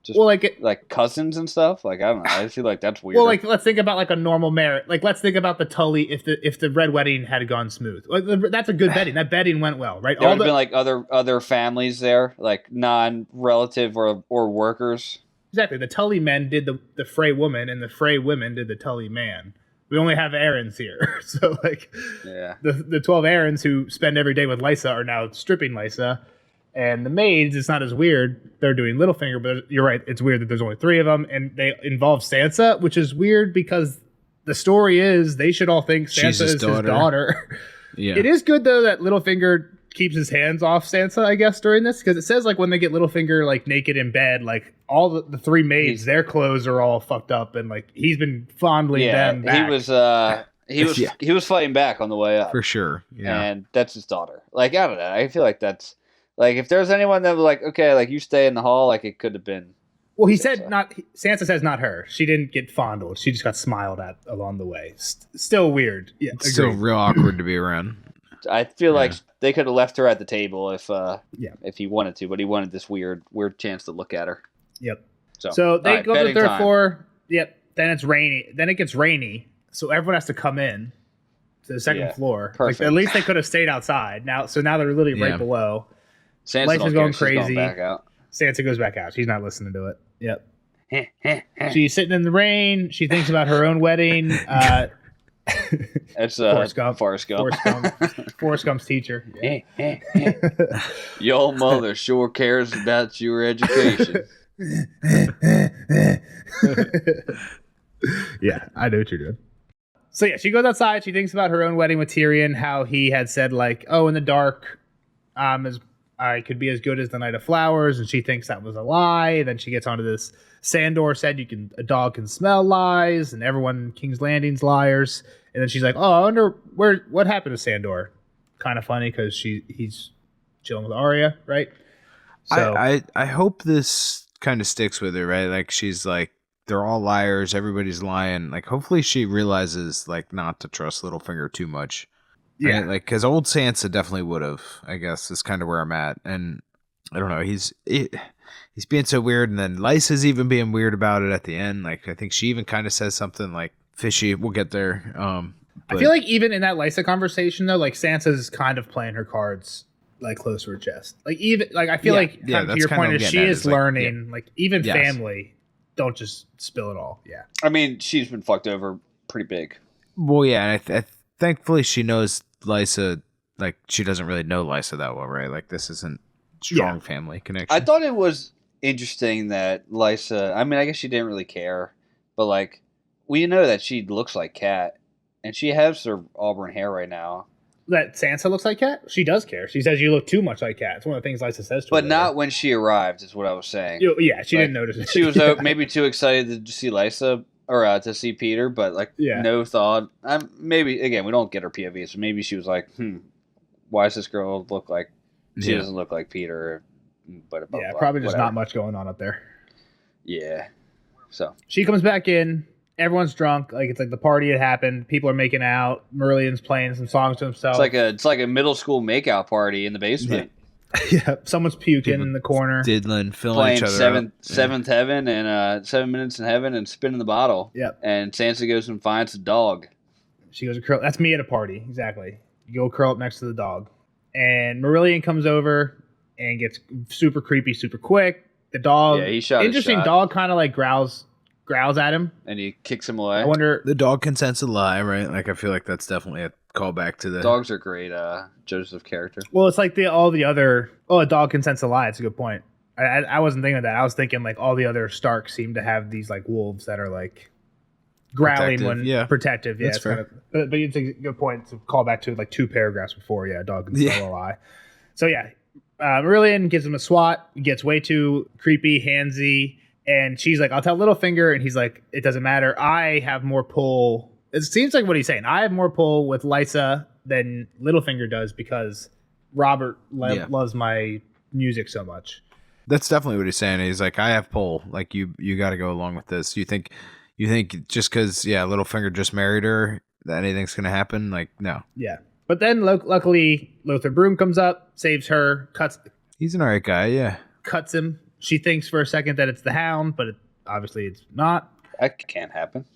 Just like cousins and stuff. Like I don't know. I feel like that's weird. Well, like let's think about like a normal marriage. Like let's think about the Tully if the red wedding had gone smooth. Like, that's a good bedding. That bedding went well, right? There would have been like other families there, like non-relative or workers. Exactly. The Tully men did the Frey woman, and the Frey women did the Tully man. We only have Aarons here, so like the 12 Aarons who spend every day with Lysa are now stripping Lysa. And the maids, it's not as weird. They're doing Littlefinger, but you're right. It's weird that there's only 3 of them, and they involve Sansa, which is weird because the story is they should all think Sansa is his daughter. Yeah. It is good though that Littlefinger keeps his hands off Sansa, I guess, during this, because it says like when they get Littlefinger like naked in bed, like all the 3 maids, their clothes are all fucked up, and like he's been fondling them back. He was fighting back on the way up for sure. Yeah, and that's his daughter. Like I don't know. I feel like that's like if there's anyone that was like, okay, like you stay in the hall, like it could have been. Well, he said not. Sansa says not her. She didn't get fondled. She just got smiled at along the way. Still weird. Yeah, it's still real awkward to be around. I feel like they could have left her at the table if he wanted to, but he wanted this weird chance to look at her. Yep. So they go to the 3rd floor. Yep. Then it's rainy. Then it gets rainy, so everyone has to come in to the 2nd floor. Like, at least they could have stayed outside. Now they're literally right below. Sansa's going crazy. Back out. Sansa goes back out. She's not listening to it. Yep. She's sitting in the rain. She thinks about her own wedding. It's Forrest Gump. Forrest Gump's teacher. Yeah. Your mother sure cares about your education. Yeah, I know what you're doing. So yeah, she goes outside. She thinks about her own wedding with Tyrion, how he had said like, "Oh, in the dark, I could be as good as the Knight of Flowers," and she thinks that was a lie. Then she gets onto this. Sandor said a dog can smell lies, and everyone in King's Landing's liars. And then she's like, "Oh, I wonder what happened to Sandor." Kind of funny because he's chilling with Arya, right? So I hope this kind of sticks with her, right? Like she's like, they're all liars, everybody's lying. Like hopefully she realizes like not to trust Littlefinger too much. Right? Yeah, like because old Sansa definitely would have. I guess is kind of where I'm at, and I don't know. He's being so weird, and then Lysa's even being weird about it at the end. Like I think she even kind of says something like fishy. We'll get there. I feel like even in that Lysa conversation though, like Sansa's kind of playing her cards like close to her chest. Like even like I feel like to your point is she is learning. Like even family don't just spill it all. Yeah. I mean, she's been fucked over pretty big. Well, yeah, and thankfully she knows Lysa. Like she doesn't really know Lysa that well, right? Like this isn't strong family connection. I thought it was interesting that Lysa. I mean, I guess she didn't really care, but like we know that she looks like Kat, and she has her auburn hair right now. That Sansa looks like Kat? She does care. She says you look too much like Kat. It's one of the things Lysa says to her. But not when she arrived, is what I was saying. Yeah, she didn't notice it. She was maybe too excited to see Lysa or to see Peter, but like no thought. Maybe again, we don't get her POV, so maybe she was like, why does this girl look like she doesn't look like Peter? But probably just not much going on up there. Yeah. So she comes back in. Everyone's drunk. Like it's like the party had happened. People are making out. Merlin's playing some songs to himself. It's like a middle school makeout party in the basement. Yeah, someone's puking in the corner. Diddling, filling playing each other Seventh Heaven and 7 Minutes in Heaven and spinning the bottle. Yep. And Sansa goes and finds a dog. She goes to curl. That's me at a party. Exactly. You go curl up next to the dog. And Marillion comes over and gets super creepy super quick. The dog. Yeah, he shot. Interesting dog. Kind of like growls at him, and he kicks him away. I wonder. The dog can sense a lie, right? Like I feel like that's definitely a callback to the dogs are great. Joseph character. Well, it's like all the other. Oh, a dog can sense a lie. It's a good point. I wasn't thinking of that. I was thinking like all the other Starks seem to have these like wolves that are like growling when protective. Yeah, that's fair. But it's a good point to call back to like 2 paragraphs before. Yeah, a dog can smell a lie. So yeah, Marillion gives him a swat. Gets way too creepy, handsy. And she's like, I'll tell Littlefinger. And he's like, it doesn't matter. I have more pull. It seems like what he's saying. I have more pull with Lysa than Littlefinger does because Robert loves my music so much. That's definitely what he's saying. He's like, I have pull. Like, you got to go along with this. You think just because, Littlefinger just married her, that anything's going to happen? Like, no. Yeah. But then, luckily, Lothar Broom comes up, saves her, cuts. He's an alright guy, yeah. Cuts him. She thinks for a second that it's the Hound, but obviously it's not. That can't happen.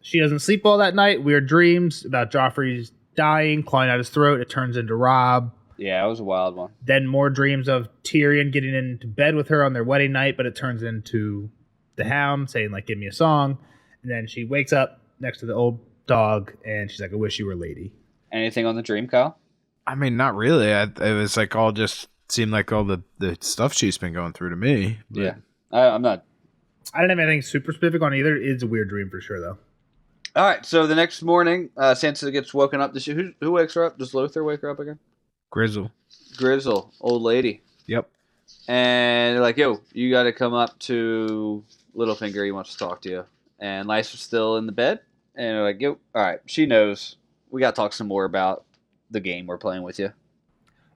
She doesn't sleep well that night. Weird dreams about Joffrey's dying, clawing out his throat. It turns into Robb. Yeah, it was a wild one. Then more dreams of Tyrion getting into bed with her on their wedding night, but it turns into the Hound saying, like, give me a song. And then she wakes up next to the old dog, and she's like, I wish you were a lady. Anything on the dream, Kyle? I mean, not really. It was like all just seem like all the stuff she's been going through to me. But. Yeah, I'm not. I didn't have anything super specific on either. It's a weird dream for sure, though. All right, so the next morning, Sansa gets woken up. Who wakes her up? Does Lothar wake her up again? Grizzle, old lady. Yep. And they're like, yo, you got to come up to Littlefinger. He wants to talk to you. And Lysa's still in the bed. And they're like, yo, all right, she knows. We got to talk some more about the game we're playing with you.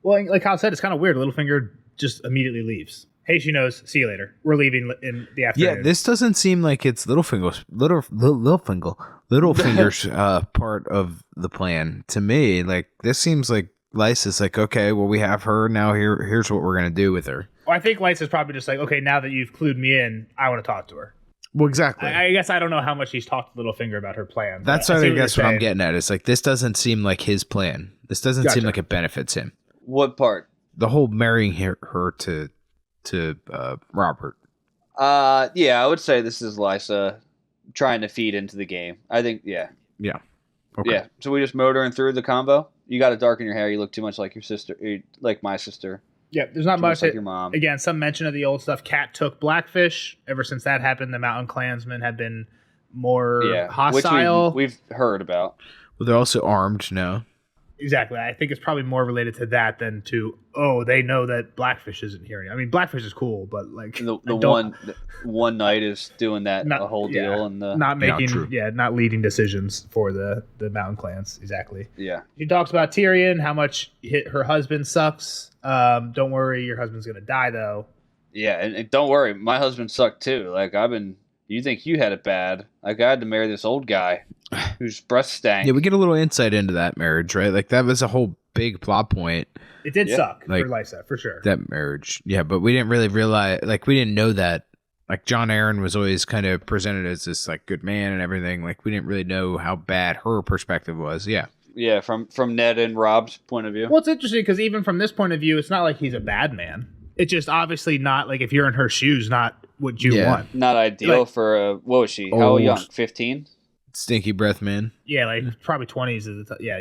Well, like Kyle said, it's kind of weird. Littlefinger just immediately leaves. Hey, she knows. See you later. We're leaving in the afternoon. Yeah, this doesn't seem like it's Littlefinger's part of the plan to me. Like, this seems like Lysa's like, okay, well, we have her now. Here's what we're gonna do with her. Well, I think Lysa's probably just like, okay, now that you've clued me in, I want to talk to her. Well, exactly. I guess I don't know how much he's talked to Littlefinger about her plan. That's what I guess what I'm getting at. It's like, this doesn't seem like his plan. This doesn't seem like it benefits him. What part? The whole marrying her to Robert. Yeah, I would say this is Lysa trying to feed into the game. I think, yeah. Yeah. Okay. Yeah, so we just motoring through the combo. You got to darken your hair. You look too much like your sister, like my sister. Yeah, there's not much. Like your mom. Again, some mention of the old stuff. Cat took Blackfish. Ever since that happened, the Mountain Clansmen have been more hostile. Which we've heard about. Well, they're also armed now. Exactly. I think it's probably more related to that than to, they know that Blackfish isn't here. I mean, Blackfish is cool, but like the one night is doing that a whole deal and not making not leading decisions for the Mountain Clans. Exactly. Yeah. She talks about Tyrion, how much her husband sucks. Don't worry, your husband's gonna die though. Yeah, and don't worry, my husband sucked too. Like you think you had it bad. Like I had to marry this old guy whose breath stank. Yeah, we get a little insight into that marriage, right? Like that was a whole big plot point. It did suck for Lysa, for sure. That marriage. Yeah, but we didn't really realize, like we didn't know that. Like John Aaron was always kind of presented as this like good man and everything. Like we didn't really know how bad her perspective was. Yeah. Yeah, from Ned and Rob's point of view. Well, it's interesting because even from this point of view, it's not like he's a bad man. It's just obviously not like if you're in her shoes, not what you want. Not ideal for what was she? How young? 15? Stinky breath man. Yeah, like probably 20s. Yeah,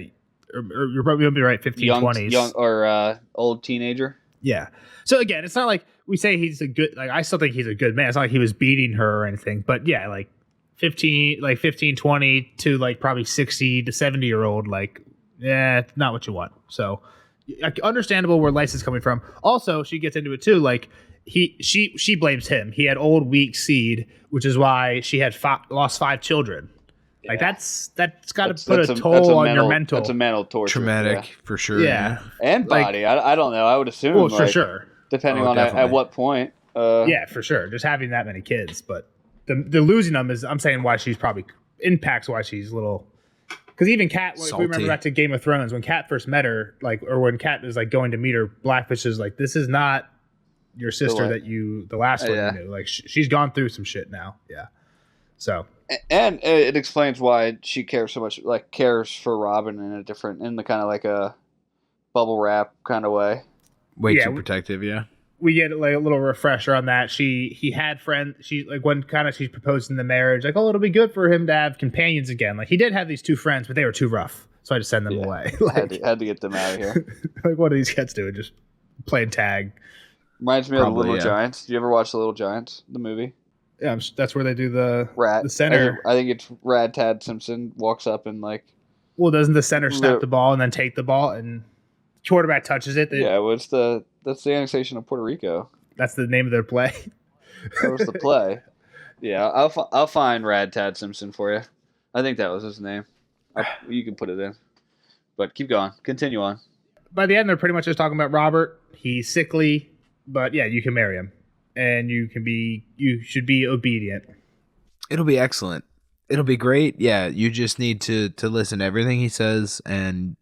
or you're probably be right, 15, 20s. Young or old teenager. Yeah. So again, it's not like we say he's a good. Like I still think he's a good man. It's not like he was beating her or anything. But yeah, like 15, 20 to like probably 60 to 70-year-old. Like, not what you want. So. Understandable where Lysa's coming from. Also, she gets into it too. Like she blames him. He had old, weak seed, which is why she had lost 5 children. Like that's got to put a toll on your mental. That's a mental torture. Traumatic for sure. Yeah, and body. I don't know. I would assume. Well, for sure. Depending on at what point. Yeah, for sure. Just having that many kids, but the losing them is. I'm saying why she's probably impacts why she's a little. Because even Kat, if we remember back to Game of Thrones, when Kat first met her, or when Kat is going to meet her, Blackfish is like, "This is not your sister the last one you knew." Like she's gone through some shit now. Yeah. So. And it explains why she cares so much, cares for Robin in the kind of like a bubble wrap kind of way. Way too protective, yeah. We get like a little refresher on that. He had friends. She when she's proposing the marriage, like, it'll be good for him to have companions again. Like he did have these 2 friends, but they were too rough, so I just send them away. Had to get them out of here. Like what are these cats doing? Just playing tag. Reminds me of the Little Giants. Do you ever watch the Little Giants, the movie? Yeah, that's where they do the rat. The center. I think it's Rad Tad Simpson walks up and like. Well, doesn't the center snap the ball and then take the ball and quarterback touches it? That's the annexation of Puerto Rico. That's the name of their play. That was the play. Yeah, I'll find Rad Tad Simpson for you. I think that was his name. You can put it in. But keep going. Continue on. By the end, they're pretty much just talking about Robert. He's sickly, but yeah, you can marry him. And you should be obedient. It'll be excellent. It'll be great. Yeah, you just need to listen to everything he says, and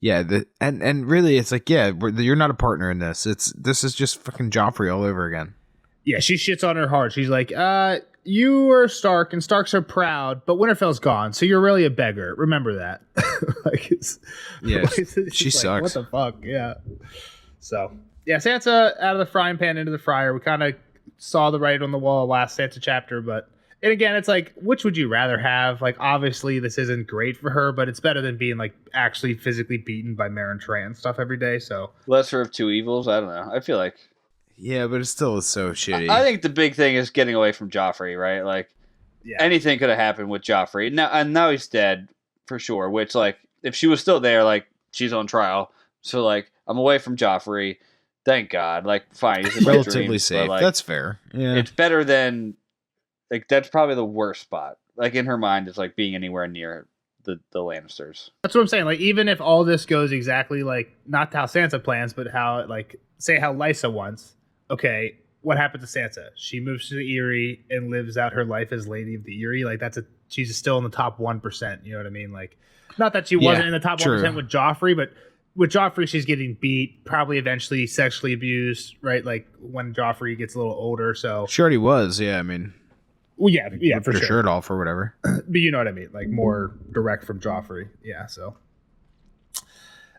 yeah, and really, it's like, you're not a partner in this. This is just fucking Joffrey all over again. Yeah, she shits on her hard. She's like, you are Stark, and Starks are proud, but Winterfell's gone, so you're really a beggar. Remember that. She sucks. What the fuck? Yeah. So. Yeah, Sansa out of the frying pan into the fryer. We kind of saw the writing on the wall last Sansa chapter, but And again, it's like, which would you rather have? Like, obviously, this isn't great for her, but it's better than being like actually physically beaten by Maren Trey and stuff every day. So lesser of two evils. I don't know. I feel like. Yeah, but it still is so shitty. I think the big thing is getting away from Joffrey, right? Like, anything could have happened with Joffrey. Now he's dead for sure. Which, like, if she was still there, like, she's on trial. So, like, I'm away from Joffrey. Thank God. Like, fine, he's relatively dreams, safe. Like, that's fair. Yeah, it's better than. Like, that's probably the worst spot. Like, in her mind, it's like being anywhere near the Lannisters. That's what I'm saying. Like, even if all this goes exactly like, not how Sansa plans, but how, like, say how Lysa wants. Okay, what happened to Sansa? She moves to the Eyrie and lives out her life as Lady of the Eyrie. Like, she's still in the top 1%. You know what I mean? Like, not that she wasn't in the top 1% with Joffrey, but with Joffrey, she's getting beat, probably eventually sexually abused, right? Like, when Joffrey gets a little older. So she already was. Yeah, I mean. Well, yeah, for sure. Shirt off or whatever. But you know what I mean, like more direct from Joffrey. Yeah, so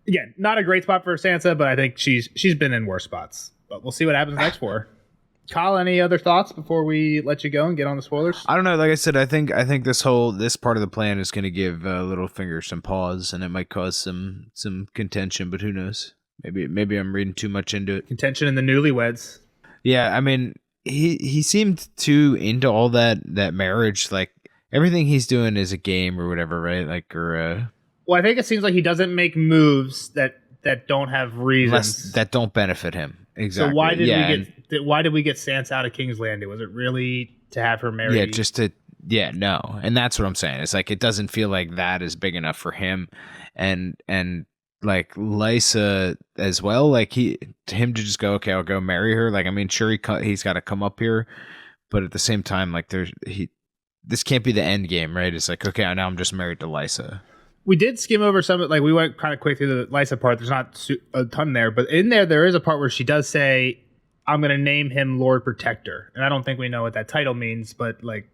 again, not a great spot for Sansa, but I think she's been in worse spots. But we'll see what happens next for her. Kyle, any other thoughts before we let you go and get on the spoilers? I don't know. Like I said, I think this part of the plan is going to give Littlefinger some pause, and it might cause some contention. But who knows? Maybe I'm reading too much into it. Contention in the newlyweds. Yeah, I mean. He seemed too into all that marriage, like everything he's doing is a game or whatever, right? Like well, I think it seems like he doesn't make moves that don't have reasons that don't benefit him. Exactly. So why did we get Sansa out of King's Landing? Was it really to have her marry? No. And that's what I'm saying. It's like it doesn't feel like that is big enough for him, and like Lysa as well, like him to just go, okay, I'll go marry her. Like, I mean, sure, he's got to come up here, but at the same time, like this can't be the end game, right? It's like, okay, now I'm just married to Lysa. We did skim over some, like we went kind of quick through the Lysa part. There's not a ton there, but in there is a part where she does say, I'm going to name him Lord Protector. And I don't think we know what that title means, but like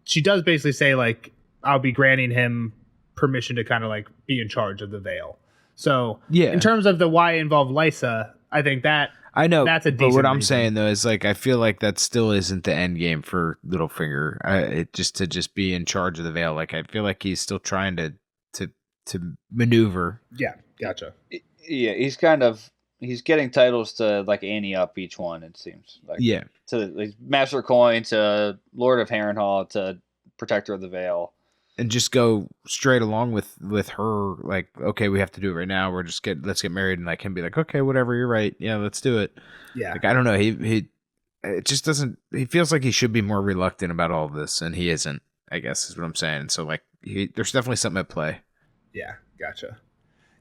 she does basically say, like, I'll be granting him permission to kind of like be in charge of the Vale. So in terms of the why involve Lysa, I think that I know that's a decent but what I'm reason. saying though is like I feel like that still isn't the end game for Littlefinger. To be in charge of the Vale. Like I feel like he's still trying to maneuver. Yeah, gotcha. Yeah, he's getting titles to like ante up each one. It seems like to like, Master Coin, to Lord of Harrenhal, to Protector of the Vale. And just go straight along with her, like, okay, we have to do it right now. Let's get married, and like him be like, okay, whatever, you're right, yeah, let's do it. Yeah, like I don't know, he it just doesn't. He feels like he should be more reluctant about all of this, and he isn't. I guess is what I'm saying. So like, there's definitely something at play. Yeah, gotcha.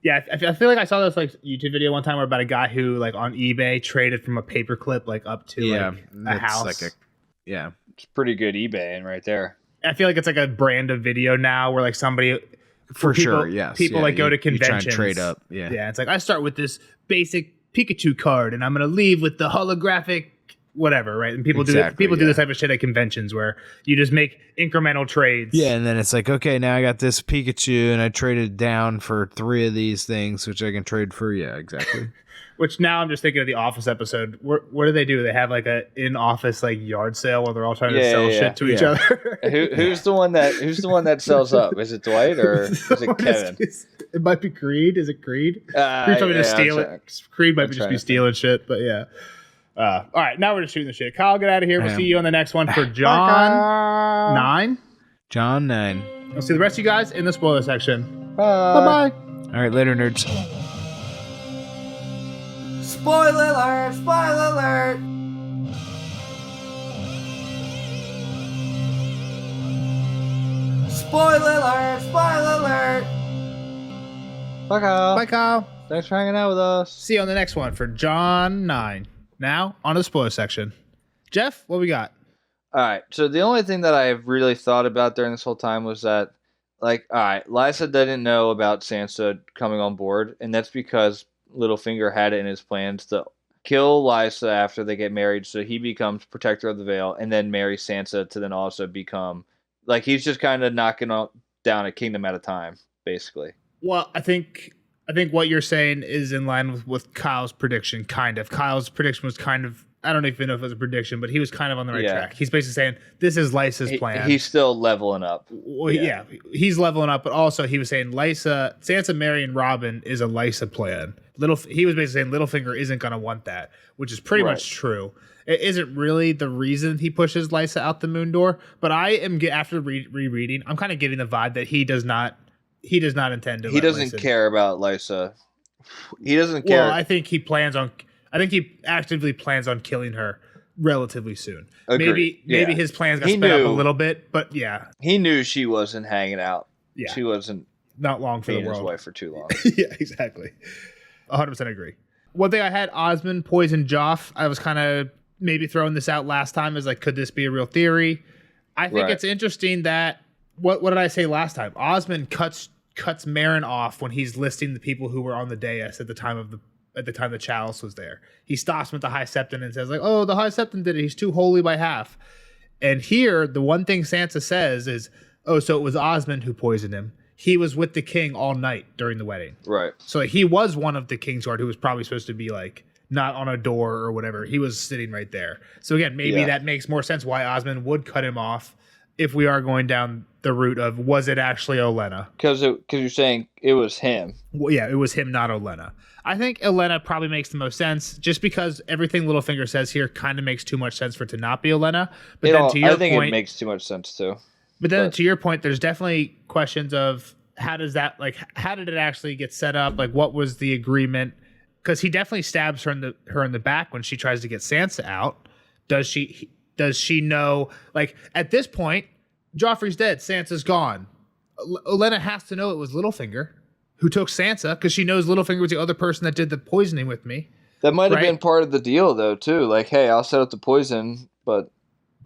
Yeah, I feel like I saw this like YouTube video one time where about a guy who like on eBay traded from a paperclip like up to like a house. Like it's pretty good eBaying right there. I feel like it's like a brand of video now where like somebody for sure, yes, people like go to conventions, try and trade up, yeah. It's like I start with this basic Pikachu card and I'm gonna leave with the holographic whatever, right? And people do this type of shit at conventions where you just make incremental trades. Yeah, and then it's like, okay, now I got this Pikachu and I traded down for 3 of these things, which I can trade for. Yeah, exactly. Which now I'm just thinking of the Office episode. What do they do? They have like a in-office like yard sale where they're all trying to sell shit to each other. Who's the one that sells up? Is it Dwight or is it Kevin? It might be Creed. Is it Creed? Creed's probably just stealing. Creed might just be stealing shit, but yeah. All right, now we're just shooting the shit. Kyle, get out of here. We'll see you on the next one for John 9. John 9. We'll see the rest of you guys in the spoiler section. Bye. Bye-bye. All right, later, nerds. Spoiler alert! Spoiler alert! Spoiler alert! Spoiler alert! Bye, Kyle. Bye, Kyle. Thanks for hanging out with us. See you on the next one for John 9. Now, on to the spoiler section. Jeff, what we got? All right. So the only thing that I really thought about during this whole time was that, like, all right, Lysa didn't know about Sansa coming on board, and that's because Littlefinger had it in his plans to kill Lysa after they get married, so he becomes Protector of the Vale, and then marry Sansa to then also become, like, he's just kind of knocking down a kingdom at a time, basically. Well, I think what you're saying is in line with Kyle's prediction, kind of. Kyle's prediction was kind of I don't even know if it was a prediction, but he was kind of on the right track. He's basically saying this is Lysa's plan. He's still leveling up. Well, yeah, he's leveling up, but also he was saying Sansa marrying Robin is a Lysa plan. He was basically saying Littlefinger isn't going to want that, which is pretty much true. It isn't really the reason he pushes Lysa out the moon door, but I am after rereading, I'm kind of getting the vibe that he does not intend to. He doesn't care about Lysa. He doesn't care. Well, I think he actively plans on killing her relatively soon. Agreed. Maybe his plans got sped up a little bit, but yeah. He knew she wasn't hanging out. Yeah. She wasn't not long for the world. His wife for too long. Yeah, exactly. 100% agree. One thing I had, Osmond poisoned Joff. I was kind of maybe throwing this out last time, is like, could this be a real theory? I think it's interesting that what did I say last time? Osmond cuts Meryn off when he's listing the people who were on the dais at the time the chalice was there. He stops him at the High Septon and says like, "Oh, the High Septon did it. He's too holy by half." And here, the one thing Sansa says is, "Oh, so it was Osmond who poisoned him. He was with the king all night during the wedding." Right. So he was one of the King's Guard who was probably supposed to be like not on a door or whatever. He was sitting right there. So again, maybe that makes more sense why Osmond would cut him off if we are going down the route of, was it actually Olenna? Because you're saying it was him. Well, yeah, it was him, not Olenna. I think Olenna probably makes the most sense, just because everything Littlefinger says here kind of makes too much sense for it to not be Olenna. But then to your point, I think it makes too much sense too. But then to your point, there's definitely questions of how did it actually get set up? Like, what was the agreement? Because he definitely stabs her in the back when she tries to get Sansa out. Does she know? Like, at this point, Joffrey's dead. Sansa's gone. Olenna has to know it was Littlefinger who took Sansa, because she knows Littlefinger was the other person that did the poisoning with me. That might have been part of the deal, though, too. Like, hey, I'll set up the poison, but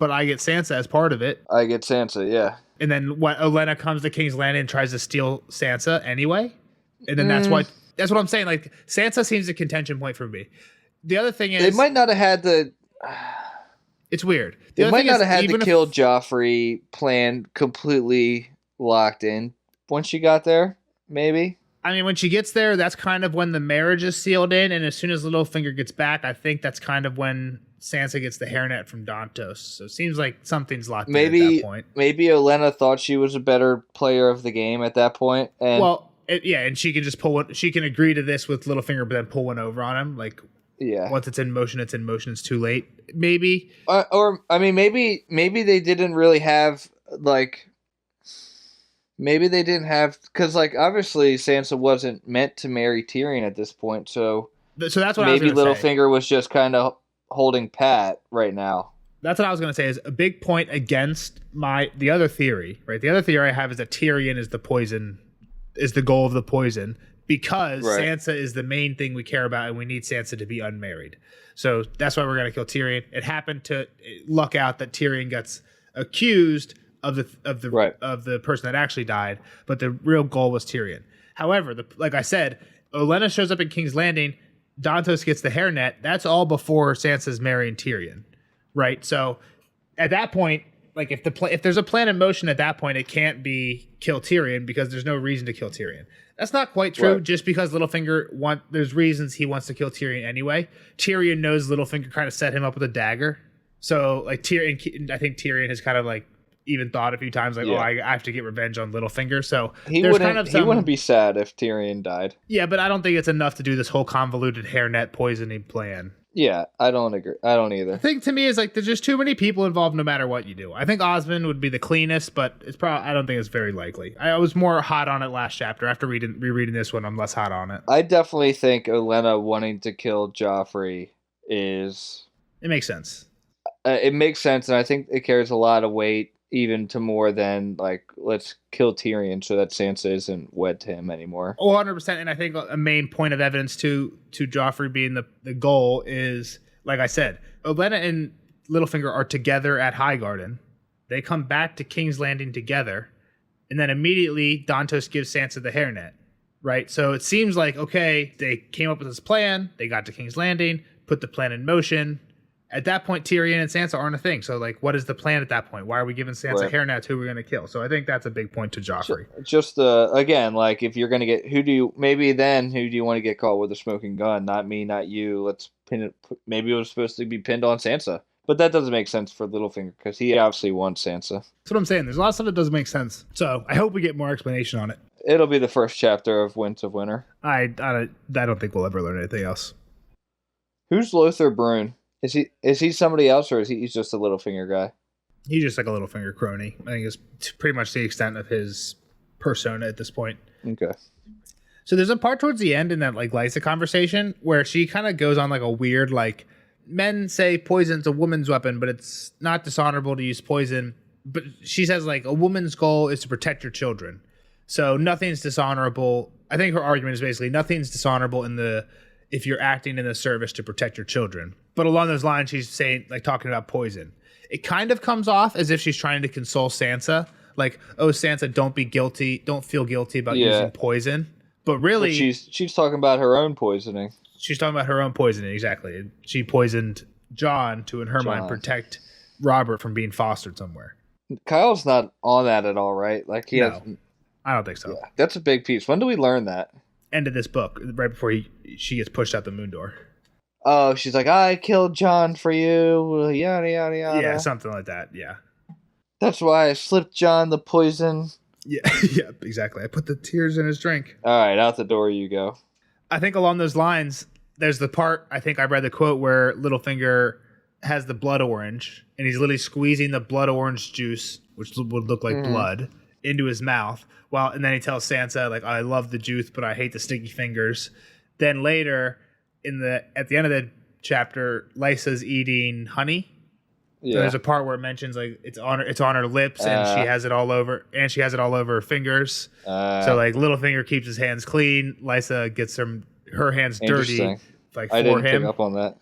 I get Sansa as part of it. I get Sansa, yeah. And then Olenna comes to King's Landing and tries to steal Sansa anyway. And then that's what I'm saying. Like, Sansa seems a contention point for me. The other thing is, they might not have had the. It's weird. They might not have had the kill Joffrey plan completely locked in once she got there. Maybe. I mean, when she gets there, that's kind of when the marriage is sealed in, and as soon as Littlefinger gets back, I think that's kind of when Sansa gets the hairnet from Dantos. So it seems like something's locked in at that point. Maybe Olenna thought she was a better player of the game at that point. And and she can just pull one. She can agree to this with Littlefinger, but then pull one over on him. Like, once it's in motion, it's in motion. It's too late. Maybe. Maybe they didn't really have like. Maybe they didn't have, because like obviously Sansa wasn't meant to marry Tyrion at this point, so that's what maybe I was gonna say. Littlefinger was just kind of holding pat right now. That's what I was going to say, is a big point against the other theory, right? The other theory I have is that Tyrion is the goal of the poison, because Sansa is the main thing we care about, and we need Sansa to be unmarried. So that's why we're going to kill Tyrion. It happened to luck out that Tyrion gets accused of the person that actually died, but the real goal was Tyrion. However, like I said, Olenna shows up in King's Landing, Dantos gets the hairnet. That's all before Sansa's marrying Tyrion, right? So at that point, like if there's a plan in motion at that point, it can't be kill Tyrion, because there's no reason to kill Tyrion. That's not quite true. Right. Just because Littlefinger there's reasons he wants to kill Tyrion anyway. Tyrion knows Littlefinger kind of set him up with a dagger. So like I think Tyrion has kind of like even thought a few times like, I have to get revenge on Littlefinger. So he wouldn't be sad if Tyrion died. Yeah, but I don't think it's enough to do this whole convoluted hairnet poisoning plan. Yeah, I don't agree. I don't either. I think to me is like there's just too many people involved no matter what you do. I think Osmond would be the cleanest, but I don't think it's very likely. I was more hot on it last chapter. After rereading this one, I'm less hot on it. I definitely think Olenna wanting to kill Joffrey it makes sense. It makes sense, and I think it carries a lot of weight, even to more than like, let's kill Tyrion so that Sansa isn't wed to him anymore. 100%. And I think a main point of evidence to Joffrey being the goal is, like I said, Olenna and Littlefinger are together at Highgarden. They come back to King's Landing together, and then immediately Dantos gives Sansa the hairnet, right? So it seems like, okay, they came up with this plan, they got to King's Landing, put the plan in motion, at that point, Tyrion and Sansa aren't a thing. So, like, what is the plan at that point? Why are we giving Sansa hair nets? Who we're going to kill? So I think that's a big point to Joffrey. Just again, like, if you're going to get, who do you want to get caught with a smoking gun? Not me, not you. Let's pin it. Maybe it was supposed to be pinned on Sansa. But that doesn't make sense for Littlefinger because he obviously wants Sansa. That's what I'm saying. There's a lot of stuff that doesn't make sense. So I hope we get more explanation on it. It'll be the first chapter of Winds of Winter. I don't think we'll ever learn anything else. Who's Lothar Brune? Is he somebody else, or he's just a Littlefinger guy? He's just like a Littlefinger crony. I think it's pretty much the extent of his persona at this point. Okay. So there's a part towards the end in that like Lysa conversation where she kind of goes on like a weird like, men say poison's a woman's weapon, but it's not dishonorable to use poison. But she says like a woman's goal is to protect your children. So nothing's dishonorable. I think her argument is basically nothing's dishonorable if you're acting in the service to protect your children. But along those lines, she's saying like talking about poison. It kind of comes off as if she's trying to console Sansa. Like, oh, Sansa, don't feel guilty about using poison. But really, she's talking about her own poisoning. She's talking about her own poisoning, exactly. She poisoned Jon to, in her mind, protect Robert from being fostered somewhere. Kyle's not on that at all, right? Like I don't think so. Yeah, that's a big piece. When do we learn that? End of this book, right before she gets pushed out the moon door. Oh, she's like, I killed Jon for you, yada, yada, yada. Yeah, something like that, yeah. That's why I slipped Jon the poison. Yeah, yeah, exactly. I put the tears in his drink. All right, out the door you go. I think along those lines, there's the part, I think I read the quote where Littlefinger has the blood orange, and he's literally squeezing the blood orange juice, which would look like blood, into his mouth. And then he tells Sansa, like, I love the juice, but I hate the sticky fingers. Then later, at the end of the chapter, Lysa's eating honey. Yeah. So there's a part where it mentions like it's on her lips, and she has it all over, her fingers. So like Littlefinger keeps his hands clean. Lysa gets her hands dirty, like I for didn't him. pick up on that.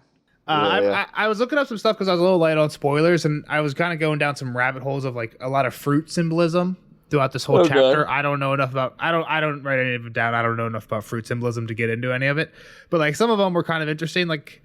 I was looking up some stuff because I was a little light on spoilers, and I was kind of going down some rabbit holes of like a lot of fruit symbolism throughout this whole chapter. I don't know enough about. I don't write any of it down. I don't know enough about fruit symbolism to get into any of it. But like some of them were kind of interesting. Like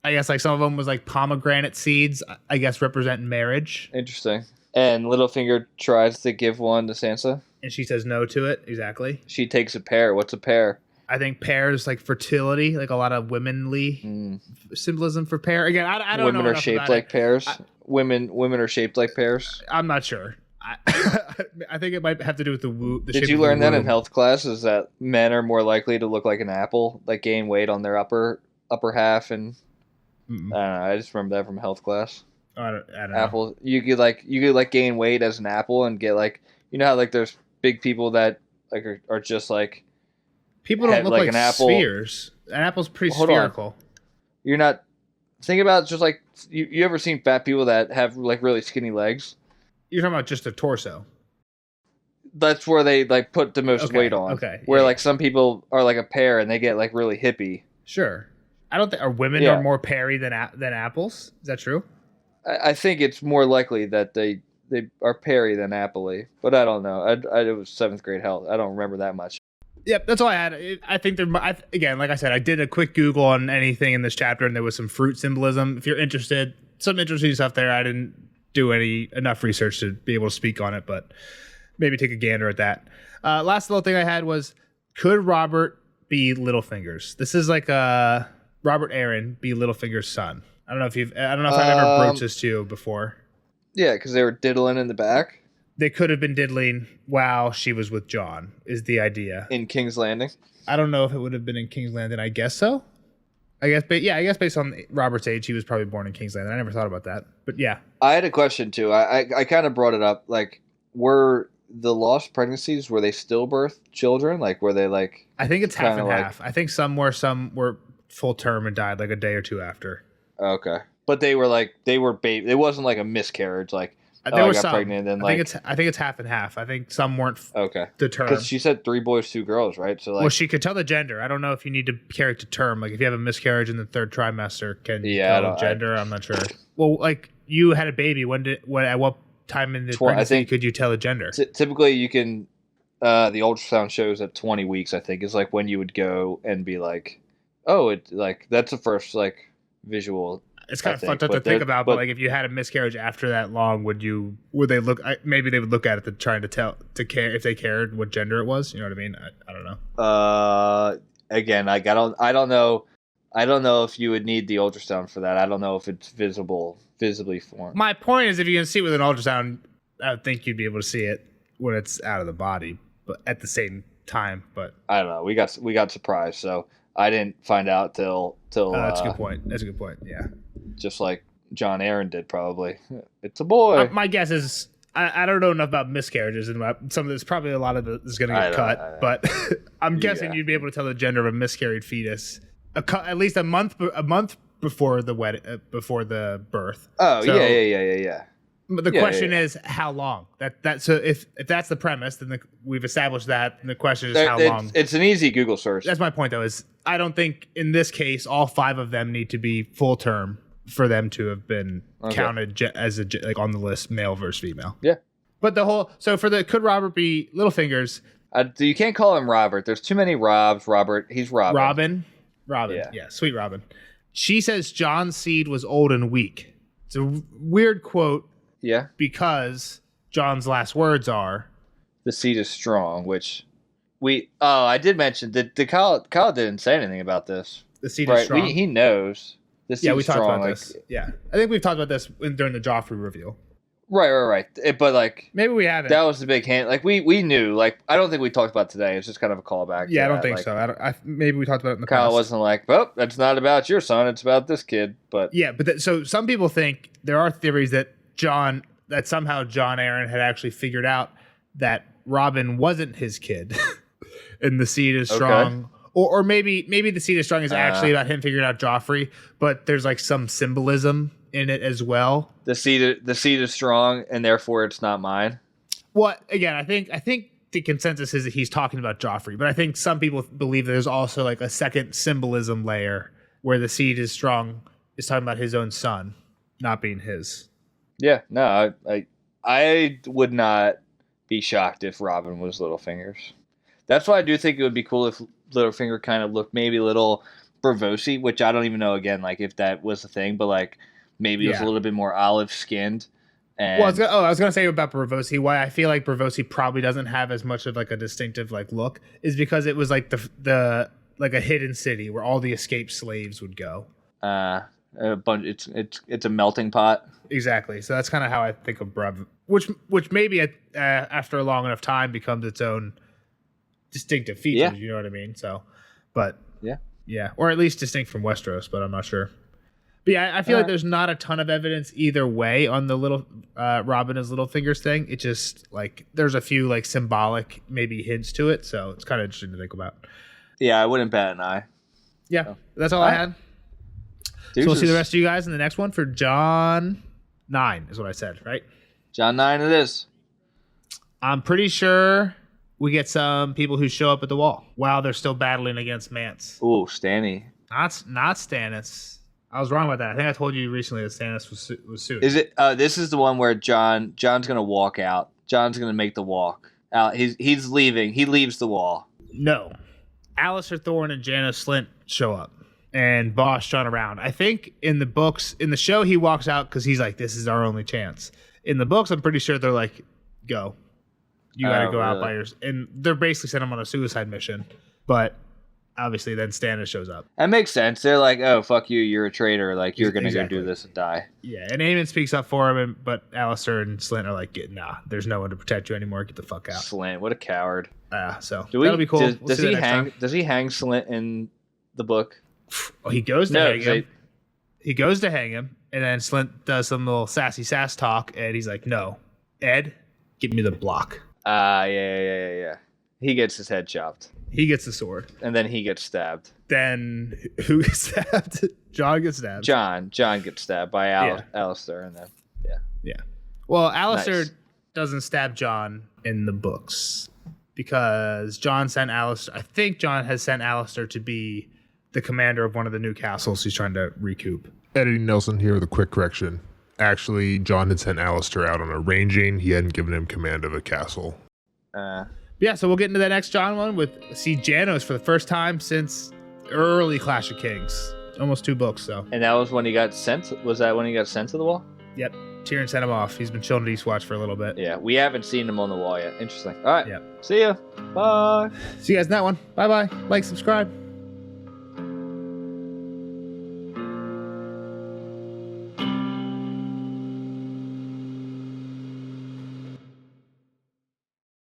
I guess like some of them was like pomegranate seeds. I guess represent marriage. Interesting. And Littlefinger tries to give one to Sansa, and she says no to it. Exactly. She takes a pear. What's a pear? I think pear is like fertility, like a lot of womenly symbolism for pear. Again, I don't know. Women are shaped like pears. Women are shaped like pears. I'm not sure. I think it might have to do with the Did you learn that in health class? Is that men are more likely to look like an apple, like gain weight on their upper half, and I don't know. I just remember that from health class. I don't know. Apple. You could gain weight as an apple and get like, you know how like there's big people that like are just like. People don't look like an apple. Spheres. An apple's pretty spherical. You're not. Think about just like you ever seen fat people that have like really skinny legs? You're talking about just a torso. That's where they like put the most weight on. Okay. Where like some people are like a pear and they get like really hippie. Sure. I don't think women are more peary than apples. Is that true? I think it's more likely that they are peary than appley, but I don't know. It was 7th grade health. I don't remember that much. Yep, that's all I had. I think again, like I said, I did a quick Google on anything in this chapter, and there was some fruit symbolism. If you're interested, some interesting stuff there. I didn't do enough research to be able to speak on it, but maybe take a gander at that. Last little thing I had was, could Robert be Littlefinger's? This is like Robert Arryn be Littlefinger's son. I don't know if I've ever broached this to you before. Yeah, because they were diddling in the back. They could have been diddling while she was with Jon, is the idea. In King's Landing? I don't know if it would have been in King's Landing. I guess so. I guess based on Robert's age, he was probably born in King's Landing. I never thought about that. But yeah. I had a question, too. I kind of brought it up. Like, were the lost pregnancies, were they stillbirth children? Like, were they like... I think it's half and half. I think some were full term and died like a day or two after. Okay. But they were baby. It wasn't like a miscarriage, like... There I got pregnant and I think it's half and half. I think some weren't to term. Because she said 3 boys, 2 girls, right? So well, she could tell the gender. I don't know if you need to carry it to term. Like if you have a miscarriage in the 3rd trimester, can you tell gender? I'm not sure. Well, like you had a baby. At what time in the pregnancy could you tell the gender? Typically, you can. The ultrasound shows at 20 weeks. I think is like when you would go and be like, oh, it like that's the first like visual. It's kind of fucked up to think about, but like if you had a miscarriage after that long, would they look? Maybe they would look at it trying to care if they cared what gender it was. You know what I mean? I don't know. Again, like I don't know if you would need the ultrasound for that. I don't know if it's visibly formed. My point is, if you can see it with an ultrasound, I would think you'd be able to see it when it's out of the body, but at the same time. But I don't know. We got surprised, so I didn't find out till. That's a good point. That's a good point. Yeah. Just like John Aaron did, probably. It's a boy. My guess is I don't know enough about miscarriages, and some of this probably a lot of it is going to get cut. But I'm guessing you'd be able to tell the gender of a miscarried fetus at least a month before the birth. Oh, so, yeah. But the question is how long? So if that's the premise, then we've established that. And the question is how long. It's an easy Google search. That's my point, though. Is I don't think in this case all 5 of them need to be full term for them to have been counted as like on the list, male versus female. Yeah. But could Robert be Littlefinger's? You can't call him Robert. There's too many Robs. Robert. He's Robin. Robin. Yeah. Sweet Robin. She says John's seed was old and weak. It's a weird quote. Yeah. Because John's last words are, "The seed is strong," which I did mention that Kyle didn't say anything about this. The seed is strong. He knows. The seed we is talked strong, about this. Yeah. I think we've talked about this during the Joffrey reveal. Right. But like maybe we haven't. That was the big hint. Like we knew. Like I don't think we talked about it today. It's just kind of a callback. Yeah, I don't think so. Maybe we talked about it in the Kyle past. wasn't like, well, that's not about your son. It's about this kid. But yeah, so some people think there are theories that somehow John Aaron had actually figured out that Robin wasn't his kid, and the seed is strong. Okay. Or maybe the seed is strong is actually about him figuring out Joffrey, but there's like some symbolism in it as well. The seed is strong, and therefore it's not mine. Well, again, I think the consensus is that he's talking about Joffrey, but I think some people believe that there's also like a second symbolism layer where the seed is strong is talking about his own son, not being his. Yeah, no, I would not be shocked if Robin was Littlefinger's. That's why I do think it would be cool if Littlefinger kind of looked maybe a little Braavosi, which I don't even know again, like if that was the thing, but like maybe it was a little bit more olive skinned. And I was gonna say about Braavosi, why I feel like Braavosi probably doesn't have as much of like a distinctive like look is because it was like the like a hidden city where all the escaped slaves would go. A bunch. It's a melting pot. Exactly. So that's kind of how I think of Brav, which maybe after a long enough time becomes its own distinctive features. Yeah. You know what I mean? So, but yeah, or at least distinct from Westeros, but I'm not sure. But yeah, I feel like there's not a ton of evidence either way on the little Robin as Littlefinger's thing. It just like there's a few like symbolic maybe hints to it, so it's kind of interesting to think about. Yeah, I wouldn't bat an eye. Yeah, so. That's all I had. So we'll see the rest of you guys in the next one for John 9 is what I said, right? John 9 it is. I'm pretty sure we get some people who show up at the wall while they're still battling against Mance. Ooh, Stanny. Not Stannis. I was wrong about that. I think I told you recently that Stannis was sued. Is it? This is the one where John's going to walk out. John's going to make the walk out. He's leaving. He leaves the wall. No. Alistair Thorne and Janos Slynt show up. And boss John around. I think in the show, he walks out because he's like, this is our only chance. In the books, I'm pretty sure they're like, go. You got to go out by yourself. And they're basically sent him on a suicide mission. But obviously then Stannis shows up. That makes sense. They're like, oh, fuck you. You're a traitor. Like, you're going to go do this and die. Yeah. And Aemon speaks up for him. But Alistair and Slynt are like, nah, there's no one to protect you anymore. Get the fuck out. Slynt, what a coward. So that'll be cool. Does he hang Slynt in the book? Well, he goes to hang him. He goes to hang him, and then Slynt does some little sassy sass talk, and he's like, "No, Ed, give me the block." Yeah. He gets his head chopped. He gets the sword, and then he gets stabbed. Then who gets stabbed? John gets stabbed. John gets stabbed by Alistair, and then yeah. Well, Alistair doesn't stab John in the books because John sent Alistair. I think John has sent Alistair to be the commander of one of the new castles he's trying to recoup. Eddie Nelson here with a quick correction. Actually, John had sent Alistair out on a ranging. He hadn't given him command of a castle. Yeah, so we'll get into the next John one with Janos for the first time since early Clash of Kings. almost 2 books. So. And that was when he got sent. Was that when he got sent to the Wall? Yep. Tyrion sent him off. He's been chilling at Eastwatch for a little bit. Yeah, we haven't seen him on the Wall yet. Interesting. All right. Yep. See ya. Bye. See you guys in that one. Bye bye. Like, subscribe.